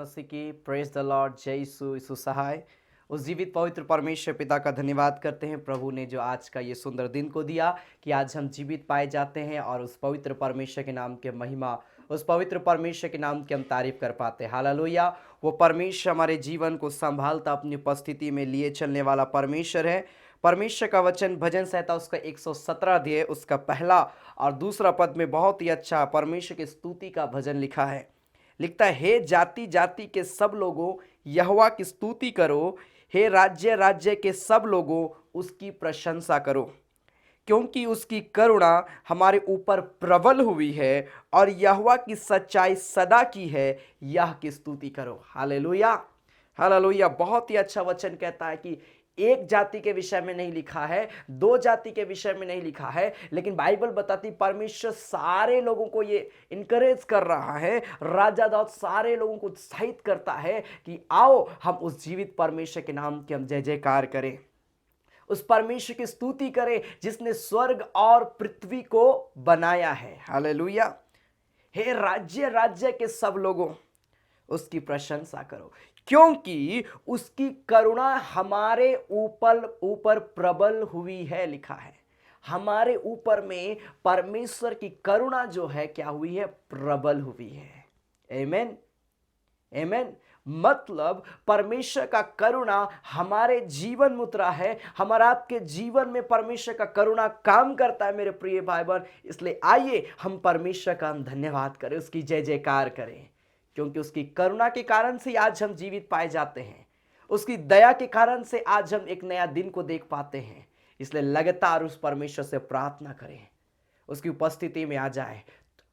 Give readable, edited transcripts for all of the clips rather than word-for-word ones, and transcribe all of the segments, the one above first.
मसीह की। Praise the Lord. जय यीशु सहाय। उस जीवित पवित्र परमेश्वर पिता का धन्यवाद करते हैं प्रभु ने जो आज का ये सुंदर दिन को दिया कि आज हम जीवित पाए जाते हैं और उस पवित्र परमेश्वर के नाम के महिमा, उस पवित्र परमेश्वर के नाम की हम तारीफ कर पाते हैं। हालेलुया। वो परमेश्वर हमारे जीवन को संभालता, अपनी उपस्थिति में लिए चलने वाला परमेश्वर है। परमेश्वर का वचन भजन संहिता उसका 117 अध्याय उसका पहला और दूसरा पद में बहुत ही अच्छा परमेश्वर की स्तुति का भजन लिखा है। लिखता है, हे जाति जाति के सब लोगों यहोवा की स्तुति करो, हे राज्य राज्य के सब लोगों उसकी प्रशंसा करो, क्योंकि उसकी करुणा हमारे ऊपर प्रबल हुई है और यहोवा की सच्चाई सदा की है, यह की स्तुति करो। Hallelujah hallelujah. बहुत ही अच्छा वचन कहता है कि एक जाति के विषय में नहीं लिखा है, दो जाति के विषय में नहीं लिखा है, लेकिन बाइबल बताती परमेश्वर सारे लोगों को ये इनकरेज कर रहा है। राजा दाऊद सारे लोगों को उत्साहित करता है कि आओ हम उस जीवित परमेश्वर के नाम की हम जय जयकार करें, उस परमेश्वर की स्तुति करें जिसने स्वर्ग और पृथ्वी को बनाया है। हालेलुया। हे राज्य राज्य के सब लोगों उसकी प्रशंसा करो, क्योंकि उसकी करुणा हमारे ऊपर प्रबल हुई है। लिखा है हमारे ऊपर में परमेश्वर की करुणा जो है क्या हुई है? प्रबल हुई है। आमेन आमेन। मतलब परमेश्वर का करुणा हमारे जीवन में उतरा है, हमारा आपके जीवन में परमेश्वर का करुणा काम करता है मेरे प्रिय भाई बहन। इसलिए आइए हम परमेश्वर का धन्यवाद करें, उसकी जय जयकार करें, क्योंकि उसकी करुणा के कारण से आज हम जीवित पाए जाते हैं, उसकी दया के कारण से आज हम एक नया दिन को देख पाते हैं। इसलिए लगातार उस परमेश्वर से प्रार्थना करें, उसकी उपस्थिति में आ जाए।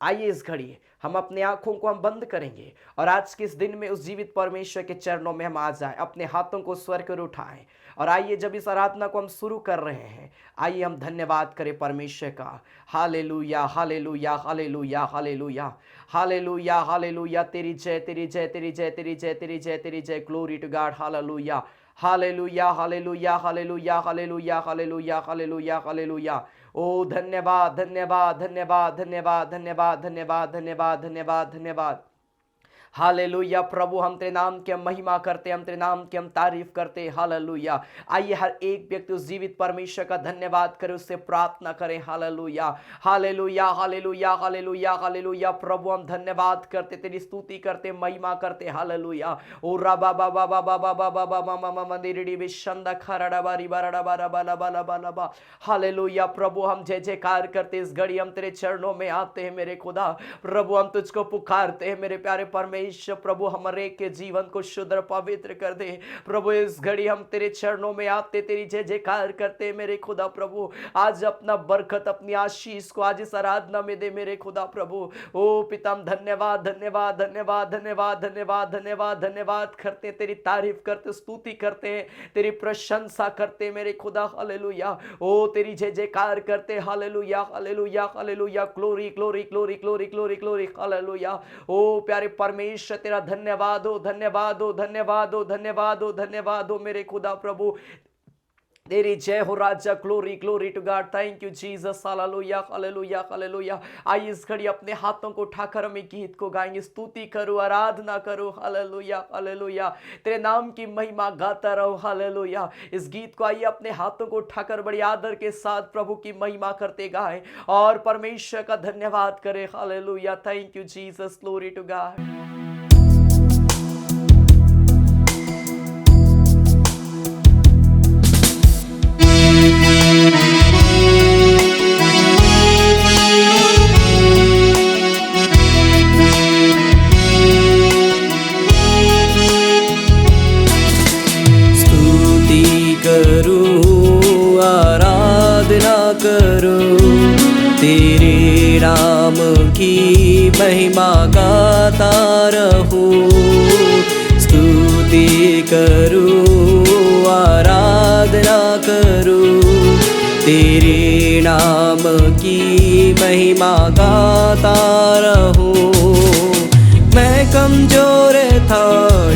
आइए इस घड़ी हम अपने आंखों को हम बंद करेंगे और आज के इस दिन में उस जीवित परमेश्वर के चरणों में हम आ जाए, अपने हाथों को स्वर कर उठाएं। और आइए जब इस आराधना को हम शुरू कर रहे हैं, आइए हम धन्यवाद करें परमेश्वर का। Hallelujah hallelujah hallelujah hallelujah hallelujah hallelujah. तेरी जय तेरी जय तेरी जय तेरी जय तेरी जय तेरी जय। Glory to God. Hallelujah hallelujah hallelujah hallelujah hallelujah hallelujah hallelujah hallelujah. ओ धन्यवाद धन्यवाद धन्यवाद धन्यवाद धन्यवाद धन्यवाद धन्यवाद धन्यवाद धन्यवाद। हालेलुया। प्रभु हम तेरे नाम की हम महिमा करते, हम तेरे नाम की हम तारीफ करते। हालेलुया। आइए हर एक व्यक्ति उस जीवित परमेश्वर का धन्यवाद करे, उससे प्रार्थना करें। Hallelujah hallelujah hallelujah hallelujah hallelujah. प्रभु हम धन्यवाद करते, तेरी स्तुति करते, महिमा करते। हालेलुया। ओ राबा बाबा बाबा बाबा बाबा मामा मामा देरी बिशंदा खरड़ा बारी बारड़ा बारा बाला बाला बाला बा। हालेलुया। प्रभु हम जय जयकार करते, इस घड़ी हम तेरे चरणों में आते हैं मेरे खुदा। प्रभु हम तुझको पुकारते हैं मेरे प्यारे परमेश्वर। प्रभु हमारे के जीवन को शुद्ध और पवित्र कर दे। प्रभु इस घड़ी हम तेरे चरणों में आते, तेरी जय जयकार करते मेरे खुदा। प्रभु आज अपना बरकत, अपनी आशीष को आज इस आराधना में दे मेरे खुदा। प्रभु ओ पिता हम धन्यवाद धन्यवाद धन्यवाद धन्यवाद धन्यवाद धन्यवाद धन्यवाद करते, तेरी तारीफ करते, स्तुति करते हैं, तेरी प्रशंसा करते मेरे खुदा। हालेलुया। ओ तेरी जय जयकार करते। Hallelujah hallelujah hallelujah. Glory glory glory glory glory glory. Hallelujah. ओ प्यारे परमेश्वर तेरा धन्यवाद हो धन्यवाद हो धन्यवाद हो धन्यवाद हो धन्यवाद हो मेरे खुदा। प्रभु तेरी जय हो राजा। Glory glory to God. Thank you Jesus. Hallelujah hallelujah hallelujah. आइए इस घड़ी अपने हाथों को उठाकर हम एक गीत को गाएंगे, स्तुति करो, आराधना करो। Hallelujah hallelujah. तेरे नाम की महिमा गाता रहो। हालेलुया। इस गीत को आइए अपने हाथों को उठाकर बड़ी आदर के साथ प्रभु की महिमा करते गाएं और परमेश्वर का धन्यवाद करें। Hallelujah. Thank you Jesus. Glory to God. तेरे नाम की महिमा गाता रहूं, स्तुति करूं, आराधना करूं। तेरे नाम की महिमा गाता रहूं। मैं कमजोर था,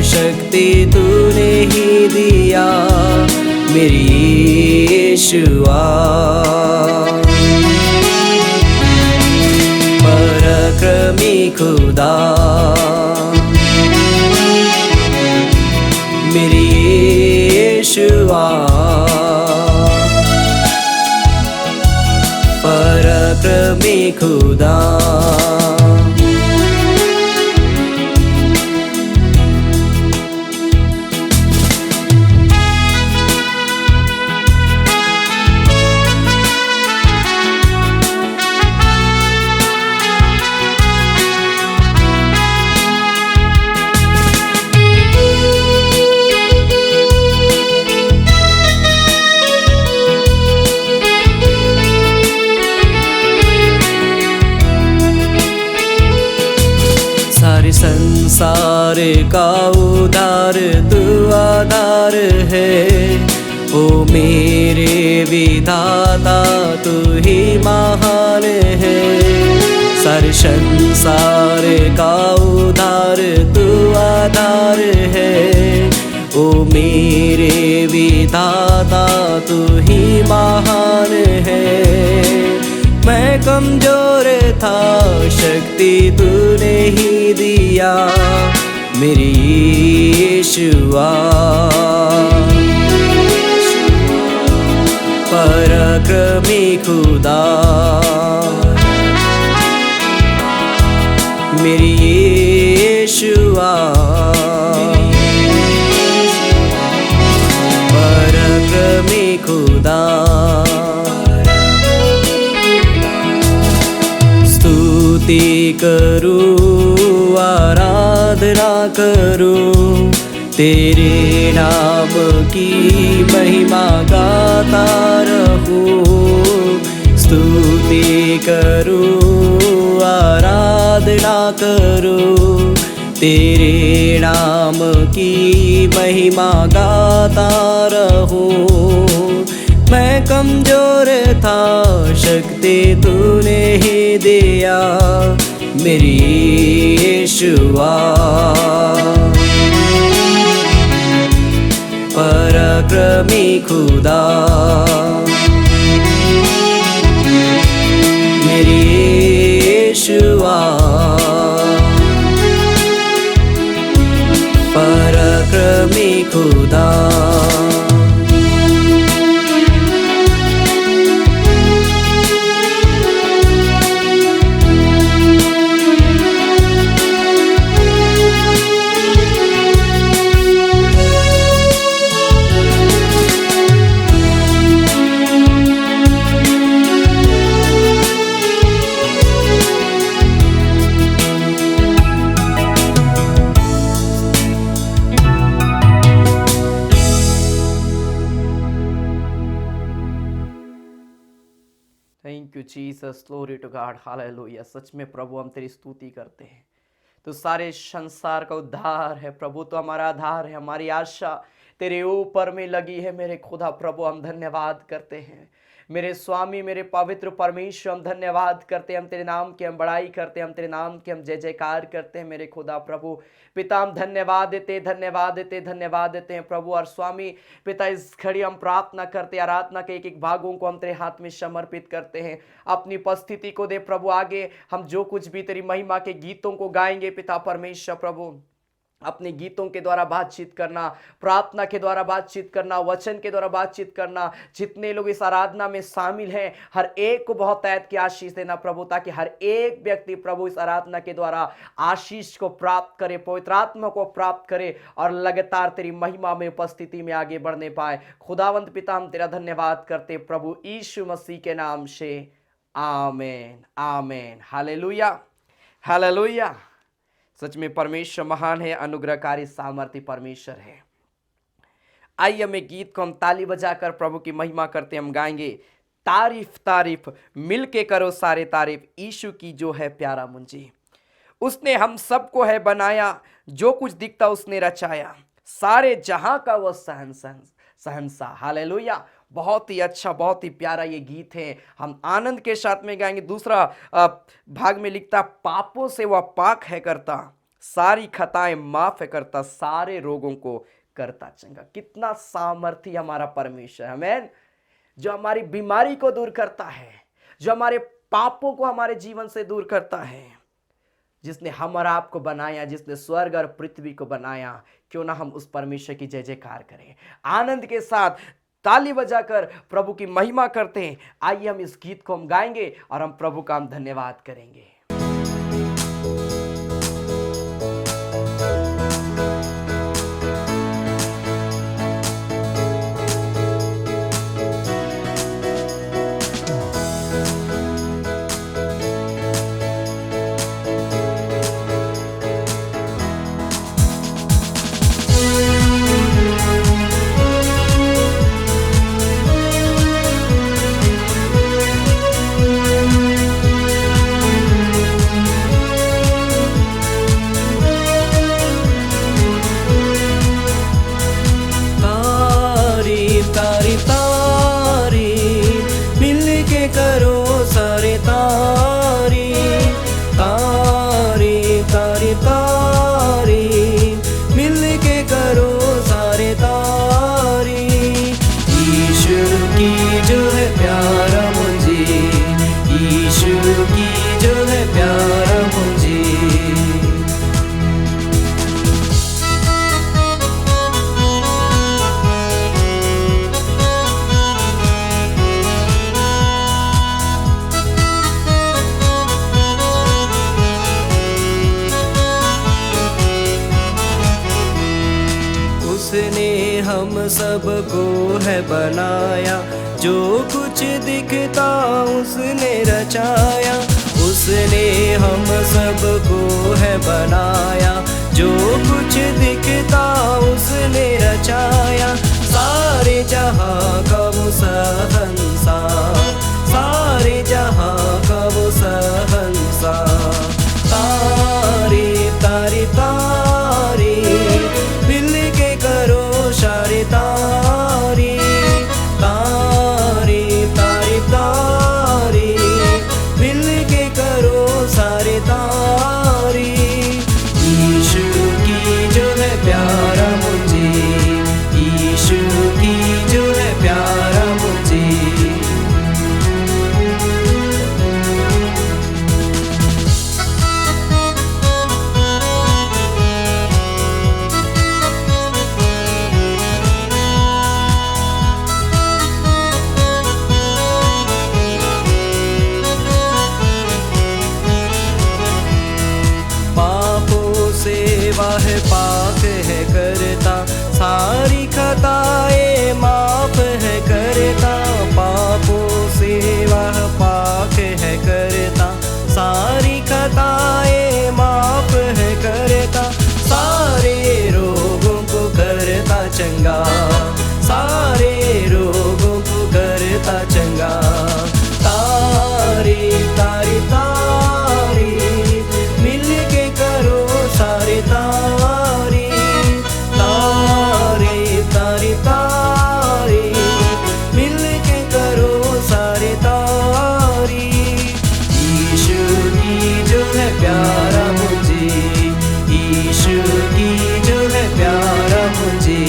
शक्ति तूने ही दिया मेरी यीशुआ। पराक्रमी खुदा, पराक्रमी खुदा। सारे संसार का उद्धार तू आधार है, ओ मेरे विधाता तू ही महान है। सारे संसार का उद्धार तू आधार है, ओ मेरे विधाता तू ही महान है। मैं कमजोर था, शक्ति तूने ही दिया मेरी यीशुआ। पराक्रमी खुदा मेरी यीशुआ। पराक्रमी खुदा स्तुति करूं आराधना करूं, तेरे नाम की महिमा गाता रहूं। स्तुति करूं आराधना करूं, तेरे नाम की महिमा गाता रहूं। मैं कमजोर था, शक्ति तूने ही दिया मेरी यीशुआ। पराक्रमी खुदा मेरी यीशुआ। पराक्रमी खुदा thank you Jesus, glory to God, hallelujah. सच में प्रभु हम तेरी स्तुति करते हैं। तो सारे संसार का उद्धार है प्रभु, तो हमारा आधार है, हमारी आशा तेरे ऊपर में लगी है मेरे खुदा। प्रभु हम धन्यवाद करते हैं मेरे स्वामी, मेरे पवित्र परमेश्वर, हम धन्यवाद करते हैं। हम तेरे नाम की हम बड़ाई करते हैं, हम तेरे नाम की हम जय जयकार करते हैं मेरे खुदा। प्रभु पिता हम धन्यवाद देते, धन्यवाद देते, धन्यवाद देते हैं प्रभु। और स्वामी पिता इस घड़ी हम प्रार्थना करते, आराधना के एक एक भागों को हम तेरे हाथ में समर्पित करते हैं। अपनी उपस्थिति को दे प्रभु आगे, हम जो कुछ भी तेरी महिमा के गीतों को गाएंगे पिता परमेश्वर, प्रभु अपने गीतों के द्वारा बातचीत करना, प्रार्थना के द्वारा बातचीत करना, वचन के द्वारा बातचीत करना। जितने लोग इस आराधना में शामिल हैं, हर एक को बहुत तैत की आशीष देना प्रभु, ताकि हर एक व्यक्ति प्रभु इस आराधना के द्वारा आशीष को प्राप्त करे, पवित्र आत्मा को प्राप्त करे और लगातार तेरी महिमा में उपस्थिति में आगे बढ़ने पाए। खुदावंत पिता हम तेरा धन्यवाद करते प्रभु यीशु मसीह के नाम से, आमेन, आमेन, हालेलुया, हालेलुया। सच में परमेश्वर महान है, अनुग्रहकारी सामर्थी परमेश्वर है। आइए हमें गीत को हम ताली बजाकर प्रभु की महिमा करते हम गाएंगे। तारीफ तारीफ मिलके करो सारे तारीफ, यीशु की जो है प्यारा मुंजी। उसने हम सबको है बनाया, जो कुछ दिखता उसने रचाया, सारे जहां का वो सहनशाह। हालेलुया। बहुत ही अच्छा, बहुत ही प्यारा ये गीत है, हम आनंद के साथ में गाएंगे। दूसरा भाग में लिखता, पापों से वह पाक है करता, सारी खताएं माफ है करता, सारे रोगों को करता चंगा। कितना सामर्थी हमारा परमेश्वर, आमीन, जो हमारी बीमारी को दूर करता है, जो हमारे पापों को हमारे जीवन से दूर करता है, जिसने हम और आपको बनाया, जिसने स्वर्ग और पृथ्वी को बनाया। क्यों ना हम उस परमेश्वर की जय जयकार करें आनंद के साथ। ताली बजाकर प्रभु की महिमा करते हैं। आइए हम इस गीत को हम गाएंगे और हम प्रभु का हम धन्यवाद करेंगे। हम सबको है बनाया, जो कुछ दिखता उसने रचाया। उसने हम सबको है बनाया, जो कुछ दिखता उसने रचाया। सारे जहां का वो शहंशाह, सारे जहां का वो शहंशाह। तारे तारे तारे मिल के करो सारे तारे, तारे तारे तारे मिल के करो सारे तारे। यीशु की जो है प्यारा मुझे, यीशु की जो है प्यारा मुझे। वह पाक है करता, सारी खताएं माफ है करता। पापों से वह पाक है करता, सारी खताएं माफ है करता। सारे रोगों को करता चंगा, सारे रोगों को करता चंगा। तारे तारे तारे मिल के करो सारे तारे, तारे तारे तारे मिल के करो सारे तारे। यीशु की जो है प्यारा मुझे, यीशु की जो है प्यारा मुझे।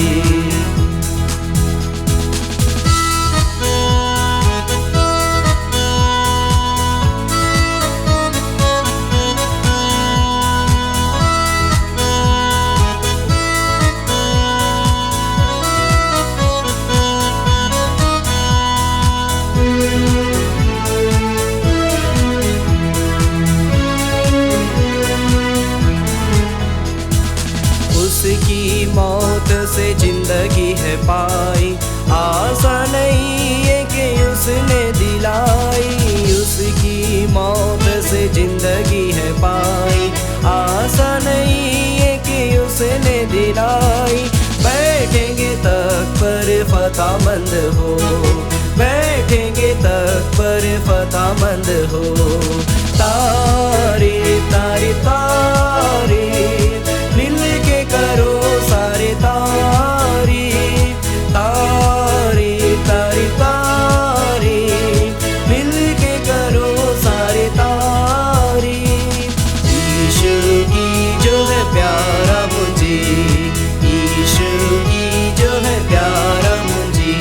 उसकी मौत से जिंदगी है पाई, आशा नहीं है कि उसने दिलाई। उसकी मौत से जिंदगी है पाई, आशा नहीं है कि उसने दिलाई। बैठेंगे तख्त पर फतामंद हो, बैठेंगे तख्त पर फतामंद हो। तारे तारे तारे मिल के करो सारे तारे, तारे तारे तारे मिल के करो सारे तारे। यीशु की जो है प्यारा मुझे, यीशु की जो है प्यारा मुझे।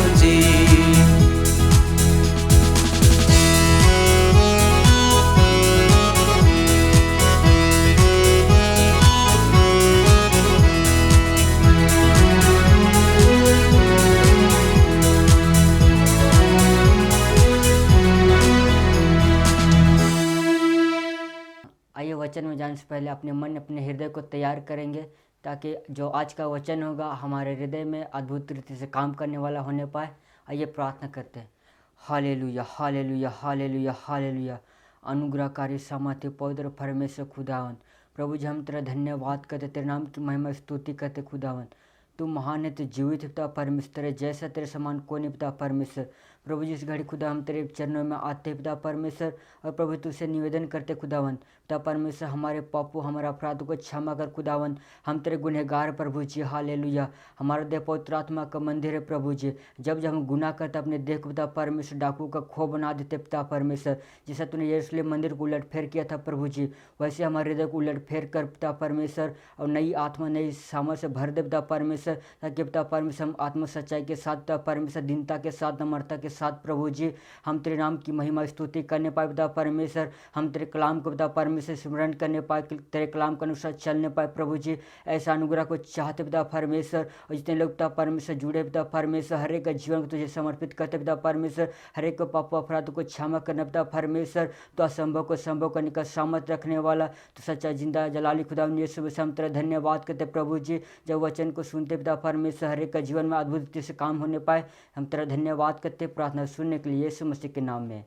मुझे। आइए वचन में जाने से पहले अपने मन अपने हृदय को तैयार करेंगे, ताकि जो आज का वचन होगा हमारे हृदय में अद्भुत रीति से काम करने वाला होने पाए। आइए प्रार्थना करते हैं। Hallelujah, hallelujah, hallelujah, hallelujah. अनुग्रहकारी सामर्थ्य पवित्र परमेश्वर खुदावन, प्रभु जी हम तेरा धन्यवाद करते, तेरे नाम की महिमा स्तुति करते खुदावन। तू महान है, तू जीवित पिता परमेश्वर, तेरे जैसा तेरे समान कोई नहीं पिता परमेश्वर। प्रभु जी इस घड़ी खुदा हम तेरे चरणों में आते पिता परमेश्वर, और प्रभु तुझसे निवेदन करते खुदावन पिता परमेश्वर, हमारे पापों हमारे अपराधों को क्षमा कर खुदावन। हम तेरे गुनहगार प्रभु जी। हालेलुया। हमारा देह पवित्र आत्मा का मंदिर है प्रभु जी। जब हम गुनाह करते अपने देह को पिता परमेश्वर डाकू का खो बना देते पिता परमेश्वर। जैसा तूने यरूशलेम मंदिर को उलट फेर किया था प्रभु जी, वैसे हमारे हृदय को उलट फेर कर पिता परमेश्वर, और नई आत्मा नई सामर्थ्य से भर दे पिता परमेश्वर, ताकि पिता परमेश्वर हम आत्म सच्चाई के साथ पिता परमेश्वर, दीनता के साथ, नम्रता के साथ प्रभु जी हम तेरे नाम की महिमा स्तुति करने पाए पिता परमेश्वर। हम तेरे कलाम को पिता परमेश्वर स्मरण करने पाए, तेरे कलाम के अनुसार चलने पाए प्रभु जी। ऐसा अनुग्रह को चाहते पिता परमेश्वर। और जितने लोग पिता परमेश्वर जुड़े पिता परमेश्वर, हर एक का जीवन को तुझे समर्पित करते पिता परमेश्वर। हर एक को पाप अपराध को क्षमा करना पिता परमेश्वर। तो असंभव को संभव करने का सामर्थ्य रखने वाला, तो सच्चा जिंदा जलाली खुदा यीशु मसीह हम तेरा धन्यवाद करते प्रभु जी। जब वचन को सुनते पिता परमेश्वर, हर एक का जीवन में अद्भुत रीति से काम होने पाए, हम तेरा धन्यवाद करते। प्रार्थना सुनने के लिए यीशु मसीह के नाम में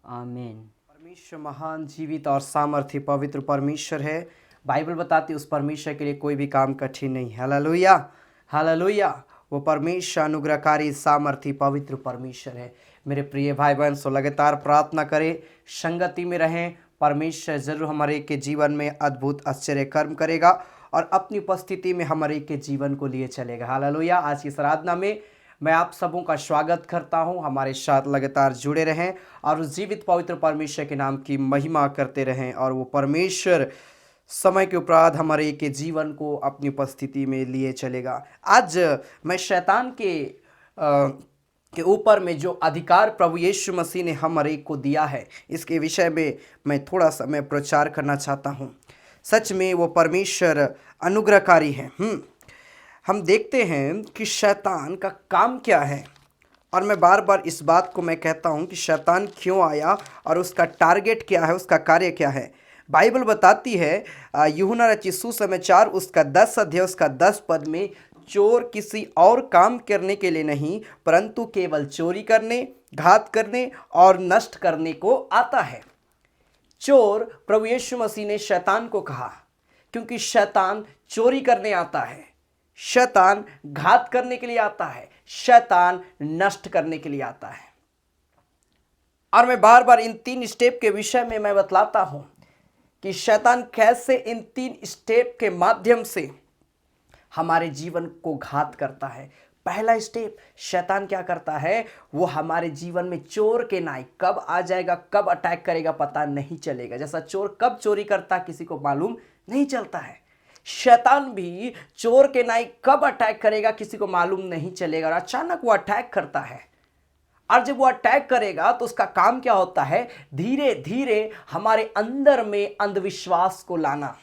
आमीन। परमेश्वर महान, जीवित और सामर्थ्य पवित्र परमेश्वर है। बाइबल बताती है उस परमेश्वर के लिए कोई भी काम कठिन नहीं। Hallelujah, hallelujah. वो परमेश्वर अनुग्रहकारी सामर्थ्य पवित्र परमेश्वर है। मेरे प्रिय भाई बहन, सो लगातार प्रार्थना करें, संगति में रहें। परमेश्वर जरूर हमारे के जीवन में अद्भुत आश्चर्य कर्म करेगा और अपनी उपस्थिति में हमारे के जीवन को लिए चलेगा। हालेलुया। आज की आराधना में मैं आप सबों का स्वागत करता हूं। हमारे साथ लगातार जुड़े रहें और उस जीवित पवित्र परमेश्वर के नाम की महिमा करते रहें, और वो परमेश्वर समय के उपरांत हमारे के जीवन को अपनी उपस्थिति में लिए चलेगा। आज मैं शैतान के ऊपर में जो अधिकार प्रभु यीशु मसीह ने हमारे को दिया है, इसके विषय में मैं थोड़ा सा मैं प्रचार करना चाहता हूँ। सच में वो परमेश्वर अनुग्रहकारी है। हम देखते हैं कि शैतान का काम क्या है, और मैं बार बार इस बात को मैं कहता हूं कि शैतान क्यों आया और उसका टारगेट क्या है, उसका कार्य क्या है। बाइबल बताती है यूहन्ना रचित सुसमाचार उसका 10 अध्याय उसका 10 पद में, चोर किसी और काम करने के लिए नहीं, परंतु केवल चोरी करने, घात करने और नष्ट करने को आता है। चोर प्रभु यीशु मसीह ने शैतान को कहा, क्योंकि शैतान चोरी करने आता है, शैतान घात करने के लिए आता है, शैतान नष्ट करने के लिए आता है। और मैं बार बार इन 3 स्टेप के विषय में मैं बतलाता हूं कि शैतान कैसे इन 3 स्टेप के माध्यम से हमारे जीवन को घात करता है। पहला स्टेप, शैतान क्या करता है, वो हमारे जीवन में चोर के नाई कब आ जाएगा, कब अटैक करेगा पता नहीं चलेगा। जैसा चोर कब चोरी करता किसी को मालूम नहीं चलता है, शैतान भी चोर के नाई कब अटैक करेगा किसी को मालूम नहीं चलेगा, और अचानक वो अटैक करता है। और जब वो अटैक करेगा तो उसका काम क्या होता है, धीरे धीरे हमारे अंदर में अंधविश्वास को लाना।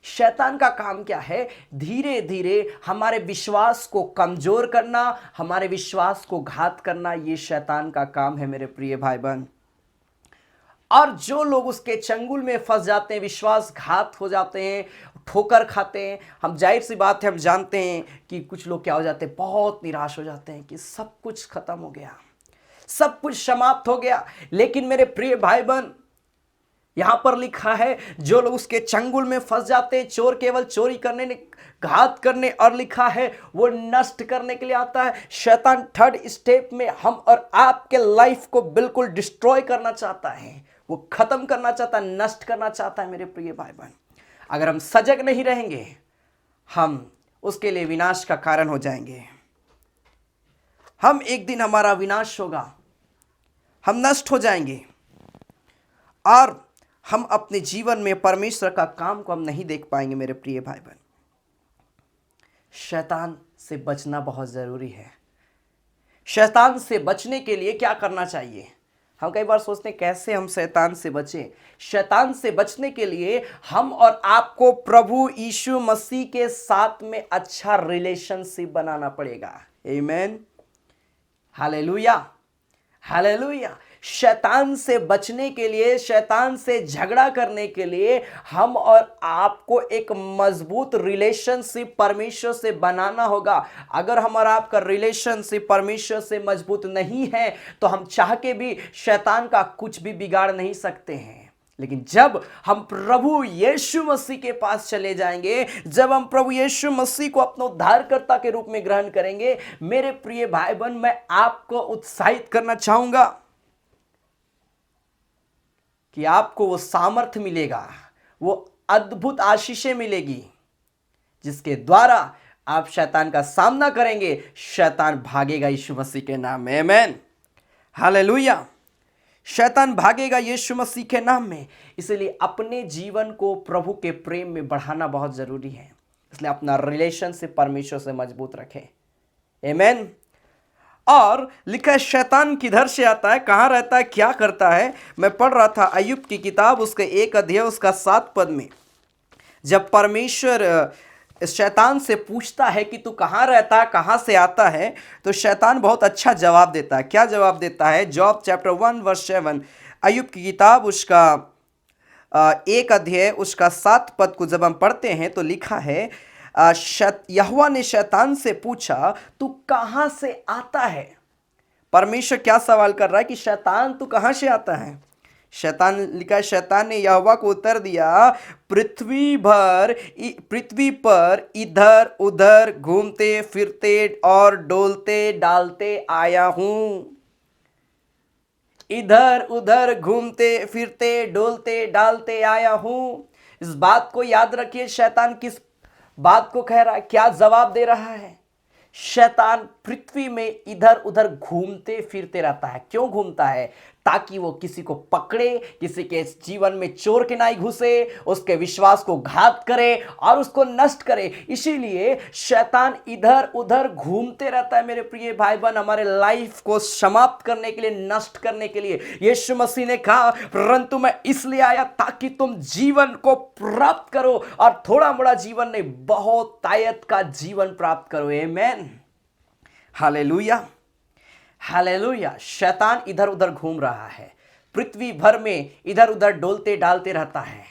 शैतान का काम क्या है, धीरे धीरे हमारे विश्वास को कमजोर करना, हमारे विश्वास को घात करना। ये शैतान का काम है मेरे प्रिय भाई बहन। और जो लोग उसके चंगुल में फंस जाते हैं, विश्वासघात हो जाते हैं, ठोकर खाते हैं, हम जाहिर सी बात है हम जानते हैं कि कुछ लोग क्या हो जाते हैं, बहुत निराश हो जाते हैं कि सब कुछ खत्म हो गया, सब कुछ समाप्त हो गया। लेकिन मेरे प्रिय भाई बहन, यहां पर लिखा है जो लोग उसके चंगुल में फंस जाते हैं, चोर केवल चोरी करने, घात करने, और लिखा है वो नष्ट करने के लिए आता है। शैतान 3rd स्टेप में हम और आपके लाइफ को बिल्कुल डिस्ट्रॉय करना चाहता है, वो खत्म करना चाहता है, नष्ट करना चाहता है। मेरे प्रिय भाई बहन, अगर हम सजग नहीं रहेंगे हम उसके लिए विनाश का कारण हो जाएंगे। हम एक दिन हमारा विनाश होगा, हम नष्ट हो जाएंगे, और हम अपने जीवन में परमेश्वर का काम को हम नहीं देख पाएंगे। मेरे प्रिय भाई बहन, शैतान से बचना बहुत जरूरी है। शैतान से बचने के लिए क्या करना चाहिए? हम कई बार सोचते हैं कैसे हम शैतान से बचें। शैतान से बचने के लिए हम और आपको प्रभु यीशु मसीह के साथ में अच्छा रिलेशनशिप बनाना पड़ेगा। आमीन, हालेलुया, हालेलुया। शैतान से बचने के लिए, शैतान से झगड़ा करने के लिए हम और आपको एक मजबूत रिलेशनशिप परमेश्वर से बनाना होगा। अगर हमारा आपका रिलेशनशिप परमेश्वर से मजबूत नहीं है तो हम चाह के भी शैतान का कुछ भी बिगाड़ नहीं सकते हैं। लेकिन जब हम प्रभु यीशु मसीह के पास चले जाएंगे, जब हम प्रभु यीशु मसीह को अपना उद्धारकर्ता के रूप में ग्रहण करेंगे, मेरे प्रिय भाई बहन, मैं आपको उत्साहित करना चाहूंगा कि आपको वो सामर्थ्य मिलेगा, वो अद्भुत आशीषें मिलेगी जिसके द्वारा आप शैतान का सामना करेंगे, शैतान भागेगा यीशु मसीह के नाम में। आमीन, हालेलुया। शैतान भागेगा यीशु मसीह के नाम में। इसलिए अपने जीवन को प्रभु के प्रेम में बढ़ाना बहुत जरूरी है। इसलिए अपना रिलेशनशिप परमेश्वर से मजबूत रखें। आमीन। और लिखा है शैतान किधर से आता है, कहाँ रहता है, क्या करता है। मैं पढ़ रहा था अय्यूब की किताब, उसके 1 अध्याय उसका 7 पद में, जब परमेश्वर शैतान से पूछता है कि तू कहाँ रहता है, कहाँ से आता है, तो शैतान बहुत अच्छा जवाब देता है। क्या जवाब देता है? जॉब चैप्टर 1 वर्स 7, अय्यूब की किताब उसका 1 अध्याय उसका 7 पद को जब हम पढ़ते हैं तो लिखा है, यहोवा ने शैतान से पूछा तू कहाँ से आता है। परमेश्वर क्या सवाल कर रहा है कि शैतान तू कहाँ से आता है। शैतान, लिखा है शैतान ने यहोवा को उत्तर दिया, पृथ्वी पर इधर उधर घूमते फिरते और डोलते डालते आया हूं। इधर उधर घूमते फिरते डोलते डालते आया हूं। इस बात को याद रखिए, शैतान किस बात को कह रहा है, क्या जवाब दे रहा है। शैतान पृथ्वी में इधर उधर घूमते फिरते रहता है। क्यों घूमता है? ताकि वो किसी को पकड़े, किसी के जीवन में चोर के नाई घुसे, उसके विश्वास को घात करे और उसको नष्ट करे। इसीलिए शैतान इधर उधर घूमते रहता है मेरे प्रिय भाई बहन, हमारे लाइफ को समाप्त करने के लिए, नष्ट करने के लिए। यीशु मसीह ने कहा, परंतु मैं इसलिए आया ताकि तुम जीवन को प्राप्त करो, और थोड़ा मोड़ा जीवन नहीं, बहुत तायत का जीवन प्राप्त करो। आमीन, हालेलुया, हालेलुया। शैतान इधर उधर घूम रहा है, पृथ्वी भर में इधर उधर डोलते डालते रहता है,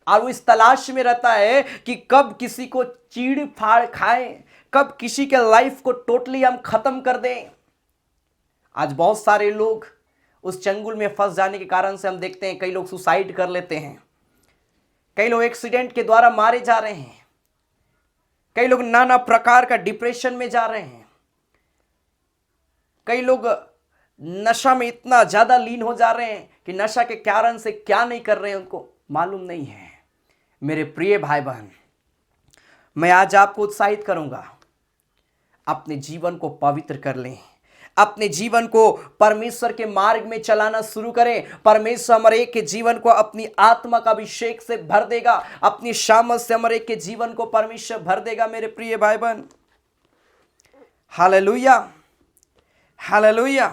और वो इस तलाश में रहता है कि कब किसी को चीड़ फाड़ खाए, कब किसी के लाइफ को टोटली हम खत्म कर दें। आज बहुत सारे लोग उस चंगुल में फंस जाने के कारण से हम देखते हैं कई लोग सुसाइड कर लेते हैं, कई लोग एक्सीडेंट के द्वारा मारे जा रहे हैं, कई लोग नाना प्रकार का डिप्रेशन में जा रहे हैं, कई लोग नशा में इतना ज्यादा लीन हो जा रहे हैं कि नशा के कारण से क्या नहीं कर रहे हैं उनको मालूम नहीं है। मेरे प्रिय भाई बहन, मैं आज आपको उत्साहित करूंगा, अपने जीवन को पवित्र कर लें, अपने जीवन को परमेश्वर के मार्ग में चलाना शुरू करें। परमेश्वर हमारे एक के जीवन को अपनी आत्मा का अभिषेक से भर देगा, अपनी सामर्थ से हमारे एक के जीवन को परमेश्वर भर देगा मेरे प्रिय भाई बहन। Hallelujah, hallelujah.